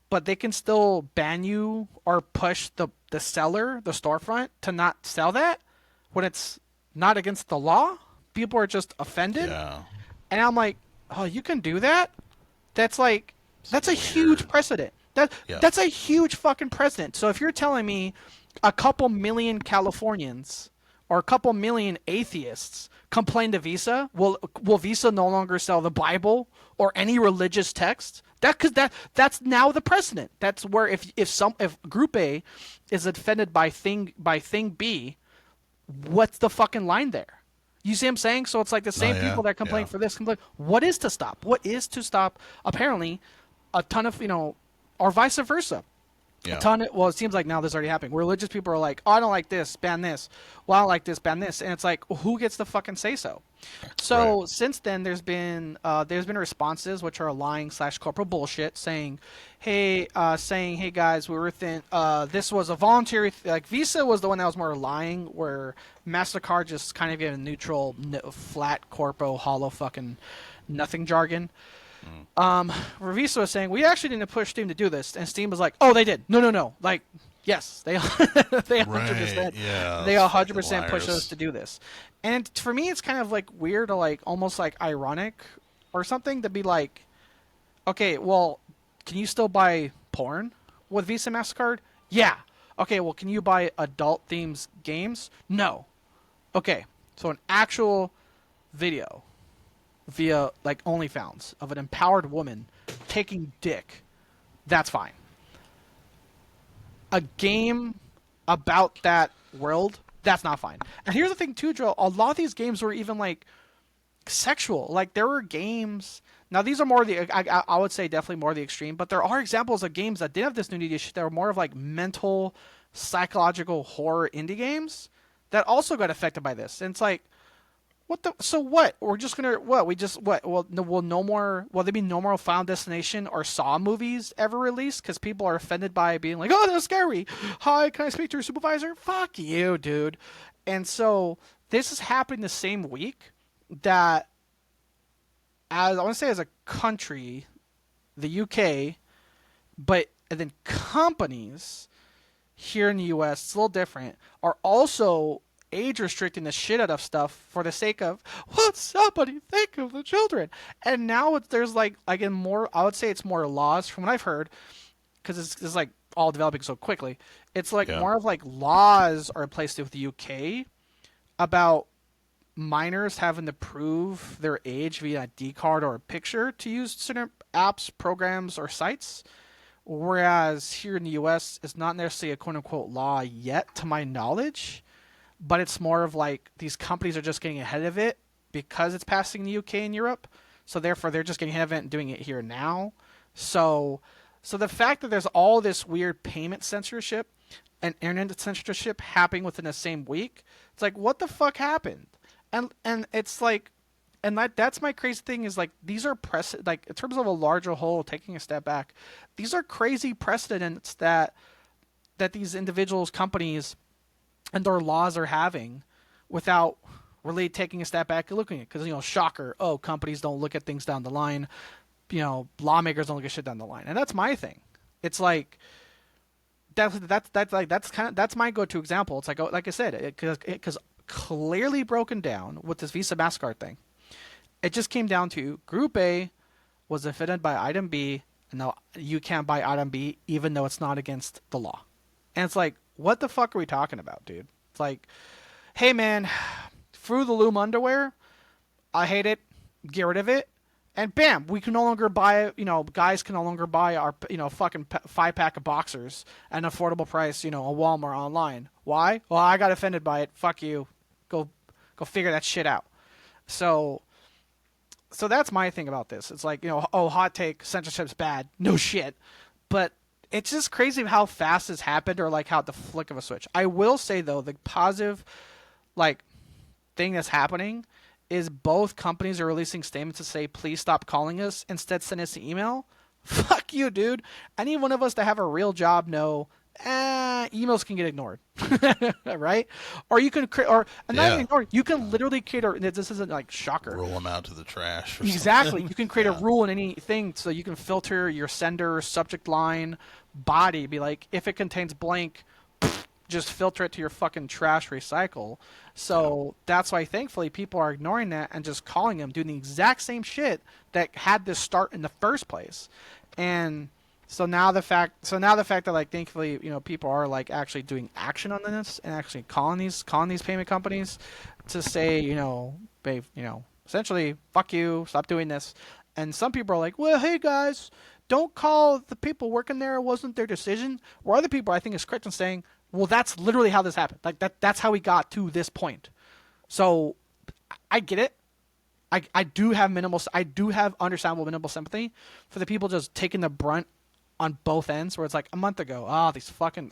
but they can still ban you or push the seller, the storefront, to not sell that when it's not against the law. People are just offended. Yeah. And I'm like, oh, you can do that? That's a huge precedent. That's a huge fucking precedent. So if you're telling me a couple million Californians or a couple million atheists complain to Visa, will Visa no longer sell the Bible or any religious text? That's now the precedent. That's where if Group A is offended by thing B, what's the fucking line there? You see what I'm saying? So it's like the same people that complain for this complain. What is to stop? What is to stop? Apparently, a ton of or vice versa. A Yeah. ton. Well, it seems like now this is already happening. Religious people are like, "Oh, I don't like this, ban this. Well, I don't like this, ban this." And it's like, well, who gets to fucking say so? Right. So since then, there's been responses which are lying slash corporate bullshit, saying, "Hey guys, we were this was a voluntary like Visa was the one that was more lying, where Mastercard just kind of gave a neutral, flat corpo, hollow fucking nothing jargon." Mm. Where Visa was saying, "We actually didn't push Steam to do this," and Steam was like, "Oh, they did. No, no, no. Like, yes, they they 100 Right. percent Yeah. they Those fucking 100% push us liars. to do this." And for me, it's kind of like weird or like almost like ironic or something to be like, okay, well, can you still buy porn with Visa Mastercard? Yeah. Okay, well, can you buy adult themes games? No. Okay, so an actual video via like OnlyFans of an empowered woman taking dick, that's fine. A game about that world, that's not fine. And here's the thing too, Joe. A lot of these games were even like sexual. Like there were games. Now these are more I would say definitely more the extreme, but there are examples of games that did have this nudity shit that were more of like mental, psychological horror indie games that also got affected by this. And it's like, what the? So what? We're just gonna what? We just what? Well, no, will no more. Will there be no more Final Destination or Saw movies ever released because people are offended by being like, oh, that's scary. Hi, can I speak to your supervisor? Fuck you, dude. And so this is happening the same week that, as I want to say, as a country, the UK, but and then companies here in the US, it's a little different, are also age restricting the shit out of stuff for the sake of what somebody think of the children. And now there's like again more. I would say it's more laws from what I've heard because it's like all developing so quickly. It's like Yeah. more of like laws are placed with the UK about minors having to prove their age via a D card or a picture to use certain apps, programs, or sites. Whereas here in the US, it's not necessarily a quote unquote law yet, to my knowledge, but it's more of like these companies are just getting ahead of it because it's passing in the UK and Europe. So therefore, they're just getting ahead of it and doing it here now. So, so the fact that there's all this weird payment censorship and internet censorship happening within the same week, it's like what the fuck happened? And it's like, and that's my crazy thing is like these are like in terms of a larger whole, taking a step back, these are crazy precedents that these individuals, companies, and their laws are having without really taking a step back and looking at it. Because shocker, oh, companies don't look at things down the line, lawmakers don't look at shit down the line, and that's my thing. It's like that's my go-to example. It's like I said, because clearly broken down with this Visa Mastercard thing. It just came down to Group A was offended by item B, and now you can't buy item B even though it's not against the law. And it's like, what the fuck are we talking about, dude? It's like, hey man, Fruit of the Loom underwear, I hate it, get rid of it, and bam, we can no longer buy, guys can no longer buy our, fucking 5-pack of boxers at an affordable price, a Walmart online. Why? Well, I got offended by it. Fuck you. Go figure that shit out. So that's my thing about this. It's like, oh, hot take, censorship's bad. No shit. But it's just crazy how fast this happened, or like how at the flick of a switch. I will say though, the positive like thing that's happening is both companies are releasing statements to say, please stop calling us. Instead, send us an email. Fuck you, dude. Any one of us that have a real job know emails can get ignored, right? Or you can or not even Yeah. ignored. You can literally create a. This isn't like shocker. Roll them out to the trash or Exactly. something. You can create a Yeah. rule in anything so you can filter your sender, subject line, body. Be like, if it contains blank, just filter it to your fucking trash recycle. So that's why thankfully people are ignoring that and just calling them, doing the exact same shit that had this start in the first place. And so now the fact that like thankfully people are like actually doing action on this and actually calling these payment companies to say babe, essentially fuck you, stop doing this. And some people are like, well, hey guys, don't call the people working there, it wasn't their decision. Where other people I think is correct in saying, well, that's literally how this happened. Like that's how we got to this point. So I get it. I do have understandable minimal sympathy for the people just taking the brunt on both ends, where it's like a month ago, these fucking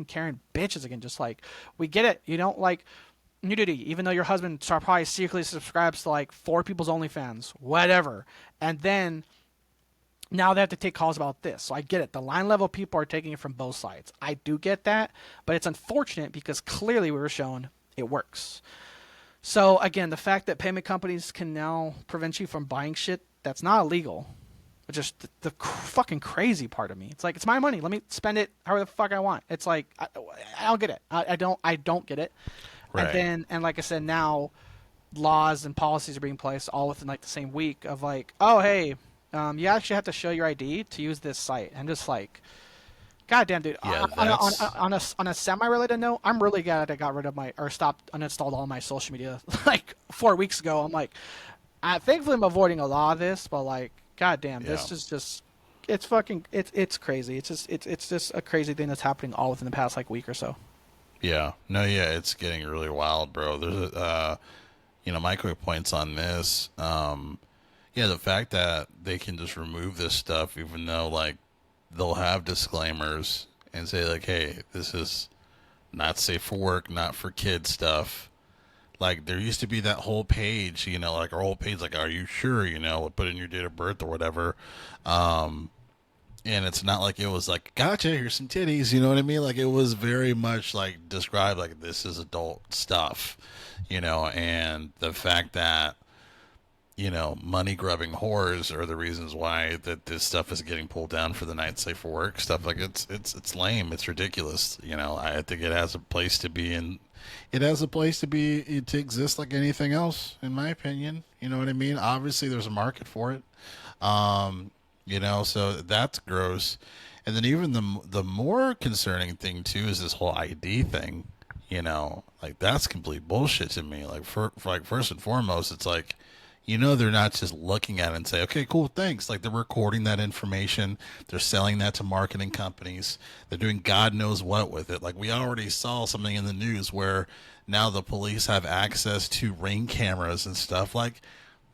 Karen bitches again. Just like, we get it. You don't like nudity, even though your husband probably secretly subscribes to like 4 people's OnlyFans, whatever. And then now they have to take calls about this. So I get it. The line level people are taking it from both sides. I do get that, but it's unfortunate because clearly we were shown it works. So again, the fact that payment companies can now prevent you from buying shit that's not illegal, which is the fucking crazy part of me. It's like, it's my money. Let me spend it however the fuck I want. It's like, I don't get it. I don't get it. Right. And like I said, now laws and policies are being placed all within like the same week of like, oh hey, you actually have to show your ID to use this site. I'm just like, goddamn, dude. Yeah, on a semi-related note, I'm really glad I got rid of uninstalled all my social media like 4 weeks ago. I'm like, thankfully I'm avoiding a lot of this, but like, goddamn, this is just, it's crazy. It's just a crazy thing that's happening all within the past like week or so. Yeah. No, yeah, it's getting really wild, bro. There's my quick points on this. Yeah, the fact that they can just remove this stuff, even though like they'll have disclaimers and say like, hey, this is not safe for work, not for kids stuff. Like there used to be that whole page, like our whole page, like, are you sure, put in your date of birth or whatever. And it's not like it was like, gotcha, here's some titties, you know what I mean? Like it was very much like described like this is adult stuff, and the fact that, money grubbing whores are the reasons why that this stuff is getting pulled down for the night safe for work stuff. Like it's lame. It's ridiculous. I think it has a place to be in. It has a place to exist like anything else, in my opinion. You know what I mean? Obviously, there's a market for it. So that's gross. And then even the more concerning thing too is this whole ID thing. Like that's complete bullshit to me. Like like first and foremost, it's like, they're not just looking at it and say, okay, cool, thanks. Like they're recording that information. They're selling that to marketing companies. They're doing God knows what with it. Like we already saw something in the news where now the police have access to Ring cameras and stuff. Like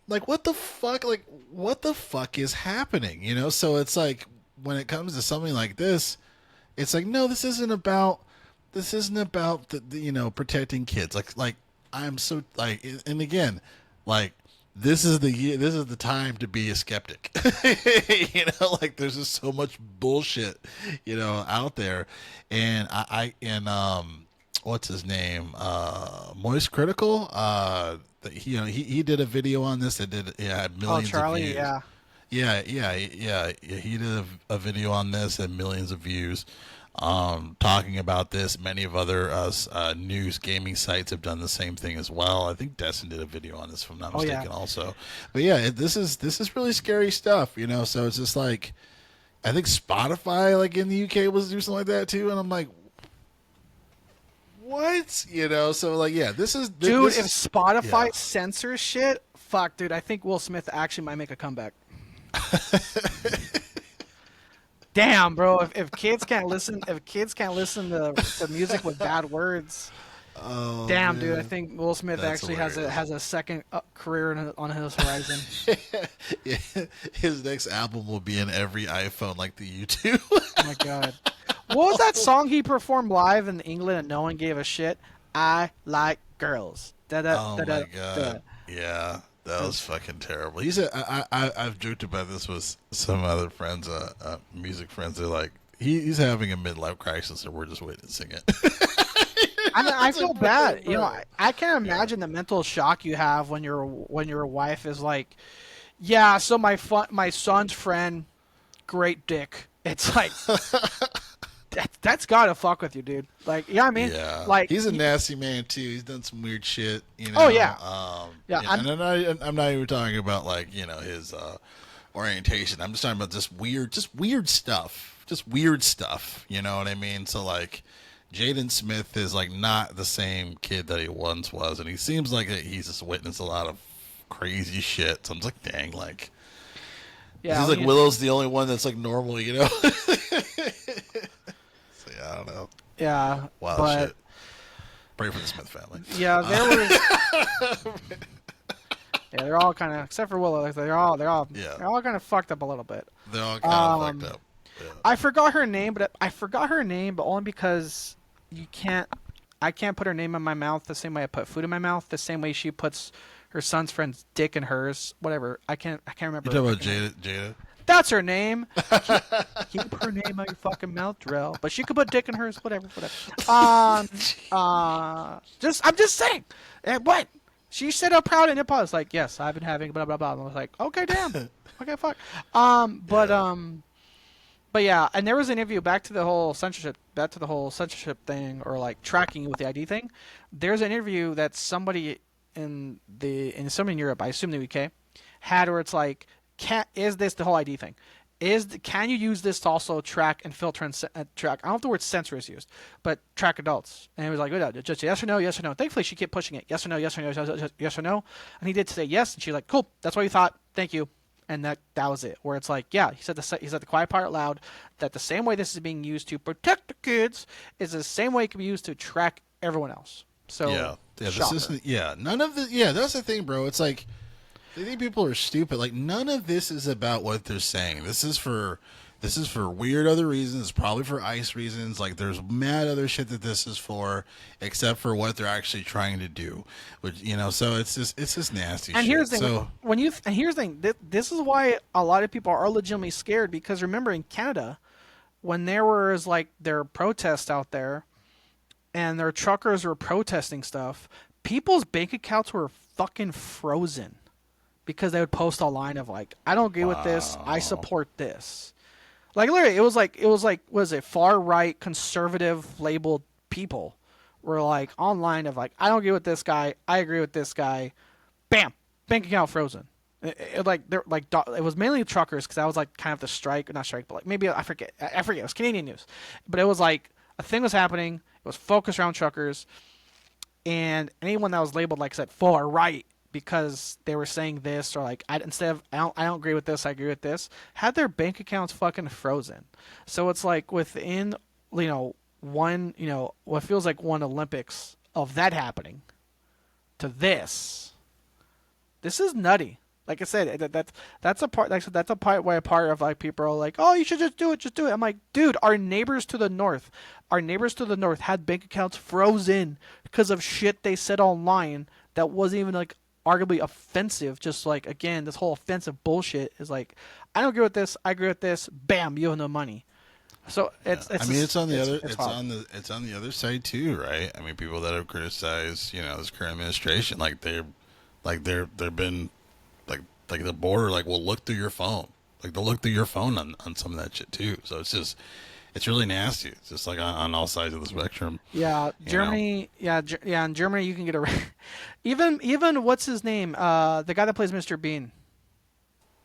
what the fuck? Like what the fuck is happening? So it's like when it comes to something like this, it's like, no, this isn't about the protecting kids. Like I'm so like, and again, like, this is the time to be a skeptic. Like there's just so much bullshit, out there. And what's his name? Moist Critical. He did a video on this that had millions Charlie, of views. Yeah. He did a video on this and millions of views. Talking about this. Many of other news gaming sites have done the same thing as well. I think Destin did a video on this, if I'm not mistaken, also. But yeah, this is really scary stuff, So it's just like, I think Spotify, like in the UK, was doing something like that too, and I'm like, what? So like, yeah, this is dude. If Spotify censors shit, fuck, dude. I think Will Smith actually might make a comeback. Damn, bro! If kids can't listen, to music with bad words, damn, man. Dude! I think Will Smith That's actually hilarious. has a second career on his horizon. Yeah, his next album will be in every iPhone, like the YouTube. Oh my god! What was that song he performed live in England and no one gave a shit? I like girls. Oh my god! Yeah. That was fucking terrible. He said, I've joked about this with some other friends, music friends. They're like, he's having a midlife crisis, and we're just witnessing it. I feel bad. I can't imagine the mental shock you have when your wife is like, yeah. So my son's friend, great dick. It's like. That's gotta fuck with you, dude. Like, yeah, I mean, yeah, like he's a nasty man too. He's done some weird shit, Oh yeah, yeah. I'm not even talking about like his orientation. I'm just talking about just weird stuff, You know what I mean? So like, Jaden Smith is like not the same kid that he once was, and he seems like he's just witnessed a lot of crazy shit. So I'm just like, dang, like, yeah, he's like Willow's the only one that's like normal, I don't know. Yeah. Wow, but, shit. Pray for the Smith family. Yeah, there was. Yeah, they're all kind of, except for Willow. They're all kind of fucked up a little bit. They're all kind of fucked up. I forgot her name, but only because you can't. I can't put her name in my mouth the same way I put food in my mouth. The same way she puts her son's friend's dick in hers. Whatever. I can't remember. You talking about Jada? Jada? That's her name. Keep her name out your fucking mouth, Drell. But she could put dick in hers. Whatever. I'm just saying. What? She said out proud and it was like, yes, I've been having blah blah blah. And I was like, okay, damn. Okay, fuck. But yeah, and there was an interview back to the whole censorship thing, or like tracking with the ID thing. There's an interview that somebody somebody in Europe, I assume the UK, had where it's like, is this the whole ID thing? Can you use this to also track and filter and track? I don't know if the word censor is used, but track adults. And it was like, oh, just yes or no, yes or no. Thankfully, she kept pushing it, yes or no, yes or no, yes or no. And he did say yes, and she's like, cool, that's what you thought, thank you. And that was it. Where it's like, yeah, he said the quiet part out loud, that the same way this is being used to protect the kids is the same way it can be used to track everyone else. So yeah, this isn't. Yeah, none of the. Yeah, that's the thing, bro. It's like they think people are stupid. Like none of this is about what they're saying. This is for weird other reasons. Probably for ICE reasons. Like there's mad other shit that this is for, except for what they're actually trying to do. Which so it's just nasty. And shit. Here's the thing. Here's the thing. This is why a lot of people are legitimately scared, because remember in Canada, when there was like their protests out there, and their truckers were protesting stuff, people's bank accounts were fucking frozen. Because they would post a line of like, I don't agree with this, I support this. Like literally, it was like was it far right conservative labeled people were like online of like, I don't agree with this guy, I agree with this guy, bam, bank account frozen. It was mainly truckers, because that was like kind of the strike, not strike, but like maybe I forget it was Canadian news, but it was like a thing was happening, it was focused around truckers, and anyone that was labeled like I said far right, because they were saying this, or like I don't agree with this, I agree with this, had their bank accounts fucking frozen. So it's like within what feels like one Olympics of that happening to this is nutty. Like I said, that's a part. Like I said, that's a part where of like people are like, oh, you should just do it. I'm like, dude, our neighbors to the north had bank accounts frozen because of shit they said online that wasn't even like arguably offensive. Just like, again, this whole offensive bullshit is like, I don't agree with this, I agree with this, bam, you have no money. So it's on the other side too, right? I mean, people that have criticized this current administration, like they've been like the border, like will look through your phone, like they'll look through your phone on some of that shit too. So it's really nasty. It's just like on all sides of the spectrum. Yeah, Germany. In Germany you can get even what's his name? The guy that plays Mr. Bean.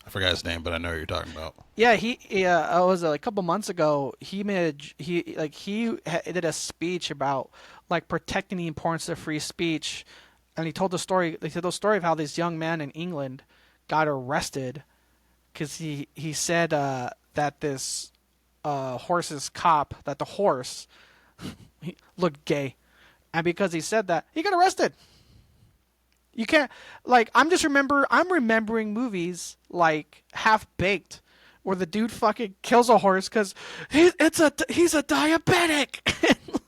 I forgot his name, but I know what you're talking about. Yeah, it was like a couple months ago. He did a speech about like protecting the importance of free speech, and he told the story. They told the story of how this young man in England got arrested because he said that this horse's cop, that the horse he looked gay, and because he said that, he got arrested. You can't, like, I'm remembering movies like Half Baked, where the dude fucking kills a horse because he's a diabetic.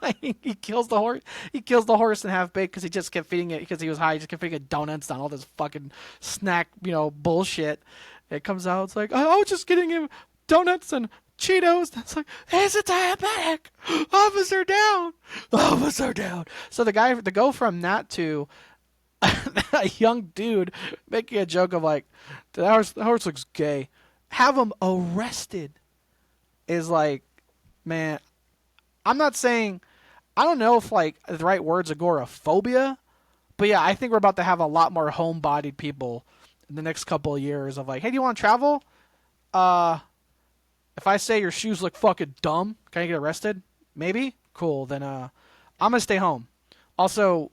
Like, he kills the horse in Half Baked because he just kept feeding it, because he was high. He just kept feeding it donuts and all this fucking snack, bullshit. It comes out, it's like, I was just getting him donuts and Cheetos. That's like, he's a diabetic. Officer down. Officer down. So to go from that to a young dude making a joke of like, the horse looks gay, have him arrested, is like, man, I'm not saying, I don't know if like the right words, agoraphobia, but yeah, I think we're about to have a lot more homebodied people in the next couple of years of like, hey, do you want to travel? If I say your shoes look fucking dumb, can I get arrested? Maybe? Cool, then I'm gonna stay home. Also,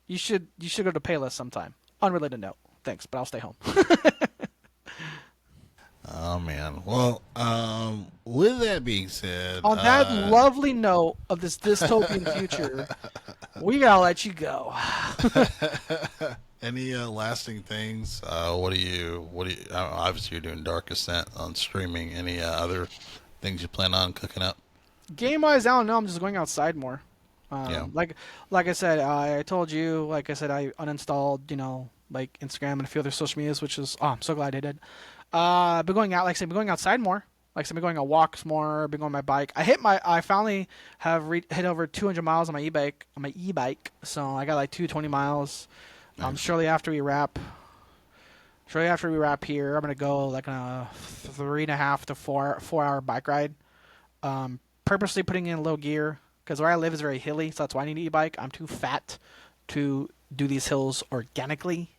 you should go to Payless sometime. Unrelated note. Thanks, but I'll stay home. Oh man. Well, with that being said, on that lovely note of this dystopian future, we gotta let you go. Any lasting things? What do you? Obviously, you're doing Dark Ascent on streaming. Any other things you plan on cooking up? Game wise, I don't know. I'm just going outside more. Yeah. Like I said, I told you. Like I said, I uninstalled like Instagram and a few other social medias, which is I'm so glad I did. Been going out. Like I said, been going outside more. Like I said, been going on walks more. Been going on my bike. I finally have hit over 200 miles on my e-bike. So I got like 220 miles. Nice. Shortly after we wrap here, I'm gonna go like on a 3.5 to 4 hour bike ride. Purposely putting in low gear because where I live is very hilly, so that's why I need an e-bike. I'm too fat to do these hills organically.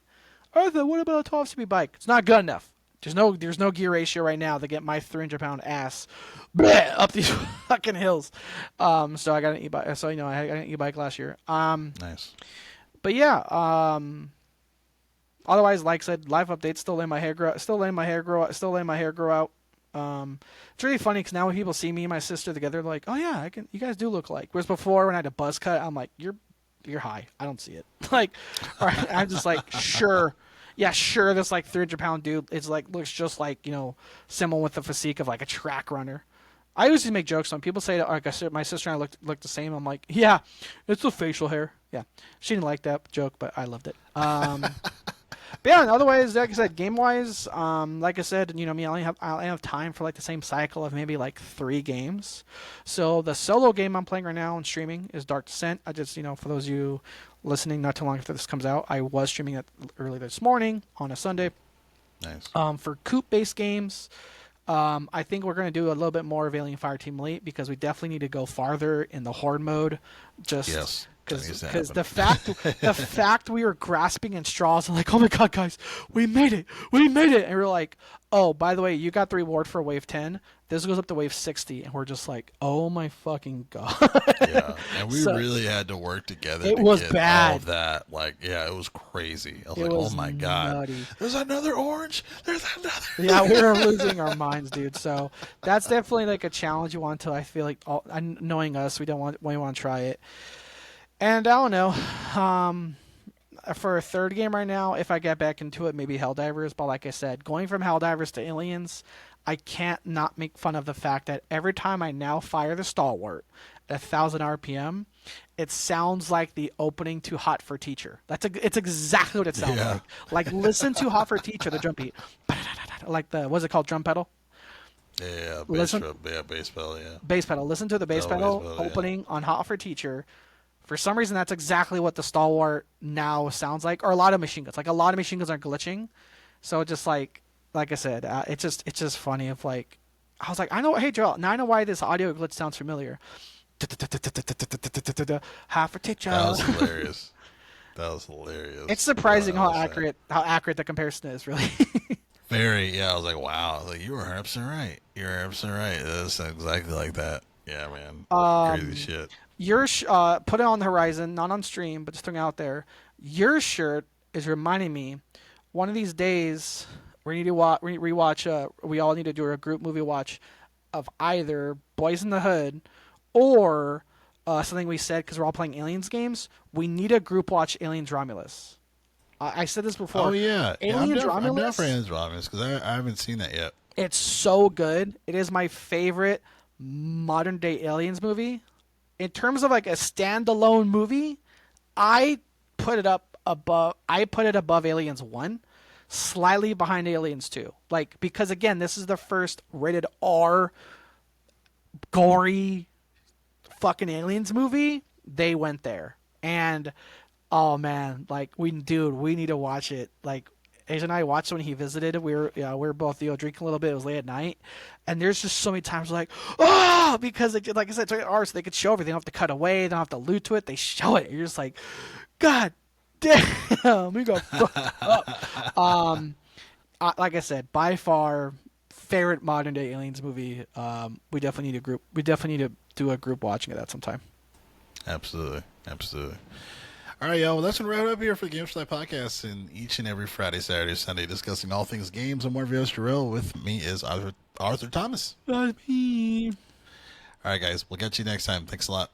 Arthur, what about a 12-speed bike? It's not good enough. There's no gear ratio right now to get my 300-pound ass up these fucking hills. So I got an e-bike. So I got an e-bike last year. Nice. But yeah. Otherwise, like I said, life updates. Still letting my hair grow out. It's really funny because now when people see me and my sister together, they're like, "Oh yeah, you guys do look like." Whereas before, when I had a buzz cut, I'm like, "You're high. I don't see it." Like, all right, I'm just like, "Sure, yeah, sure." This like 300-pound dude, it's like looks just like someone with the physique of like a track runner. I used to make jokes on people say that like I said, my sister and I looked the same. I'm like, "Yeah, it's the facial hair." Yeah, she didn't like that joke, but I loved it. But yeah, otherwise, like I said, game wise, like I said, me, I only have time for like the same cycle of maybe like 3 games. So the solo game I'm playing right now and streaming is Dark Descent. I just, for those of you listening, not too long after this comes out, I was streaming it early this morning on a Sunday. Nice. For Coop based games, I think we're going to do a little bit more of Alien Fireteam Elite because we definitely need to go farther in the horde mode. Yes. Because the fact we were grasping at straws and like, oh my god, guys, we made it, and we're like, oh, by the way, you got the reward for wave 10. This goes up to wave 60, and we're just like, oh my fucking god. Yeah, and we really had to work together. It to was get bad. all of that. Like, yeah, it was crazy. I was like, was oh my god, nutty. there's another orange. There's another. Yeah, we were losing our minds, dude. So that's definitely like a challenge you want to. I feel like knowing us, we want to try it. And I don't know. For a third game right now, if I get back into it, maybe Helldivers. But like I said, going from Helldivers to Aliens, I can't not make fun of the fact that every time I now fire the Stalwart at 1,000 RPM, it sounds like the opening to Hot for Teacher. It's exactly what it sounds like. Like listen to Hot for Teacher, the drum beat, like what's it called, drum pedal. Yeah, bass pedal. Yeah, bass pedal. Listen to the bass pedal opening on Hot for Teacher. For some reason, that's exactly what the Stalwart now sounds like, or a lot of machine guns. Like a lot of machine guns are glitching, so just like I said, it's just funny. If like, I was like, I know, hey Joel, now I know why this audio glitch sounds familiar. Half a teacher. That was hilarious. It's surprising how accurate the comparison is, really. Very, yeah. I was like, wow. Like, you were 100% right. You're 100% right. That's exactly like that. Yeah, man. Crazy shit. Your put it on the horizon, not on stream, but just throwing it out there. Your shirt is reminding me. One of these days, we need to rewatch. We all need to do a group movie watch of either Boys in the Hood or something we said because we're all playing Aliens games. We need a group watch Aliens Romulus. I said this before. Oh yeah, Aliens Romulus. I'm down for Aliens Romulus because I haven't seen that yet. It's so good. It is my favorite modern day Aliens movie. In terms of like a standalone movie, I put it above Aliens 1, slightly behind Aliens 2. Like because again, this is the first rated R gory fucking Aliens movie. They went there. And oh man, like we need to watch it. Like Asia and I watched when he visited. We were both drinking a little bit. It was late at night, and there's just so many times like, oh, because like I said, it's rated R, so they could show everything. They don't have to cut away. They don't have to allude to it. They show it. You're just like, God damn, we go fucked up. Like I said, by far favorite modern day Aliens movie. We definitely need to do a group watching of that sometime. Absolutely. All right, y'all. Well, that's going to wrap it up here for the Games Fly podcast. And each and every Friday, Saturday, Sunday, discussing all things games. I'm Marvin Osterell. With me is Arthur Thomas. That's me. All right, guys. We'll catch you next time. Thanks a lot.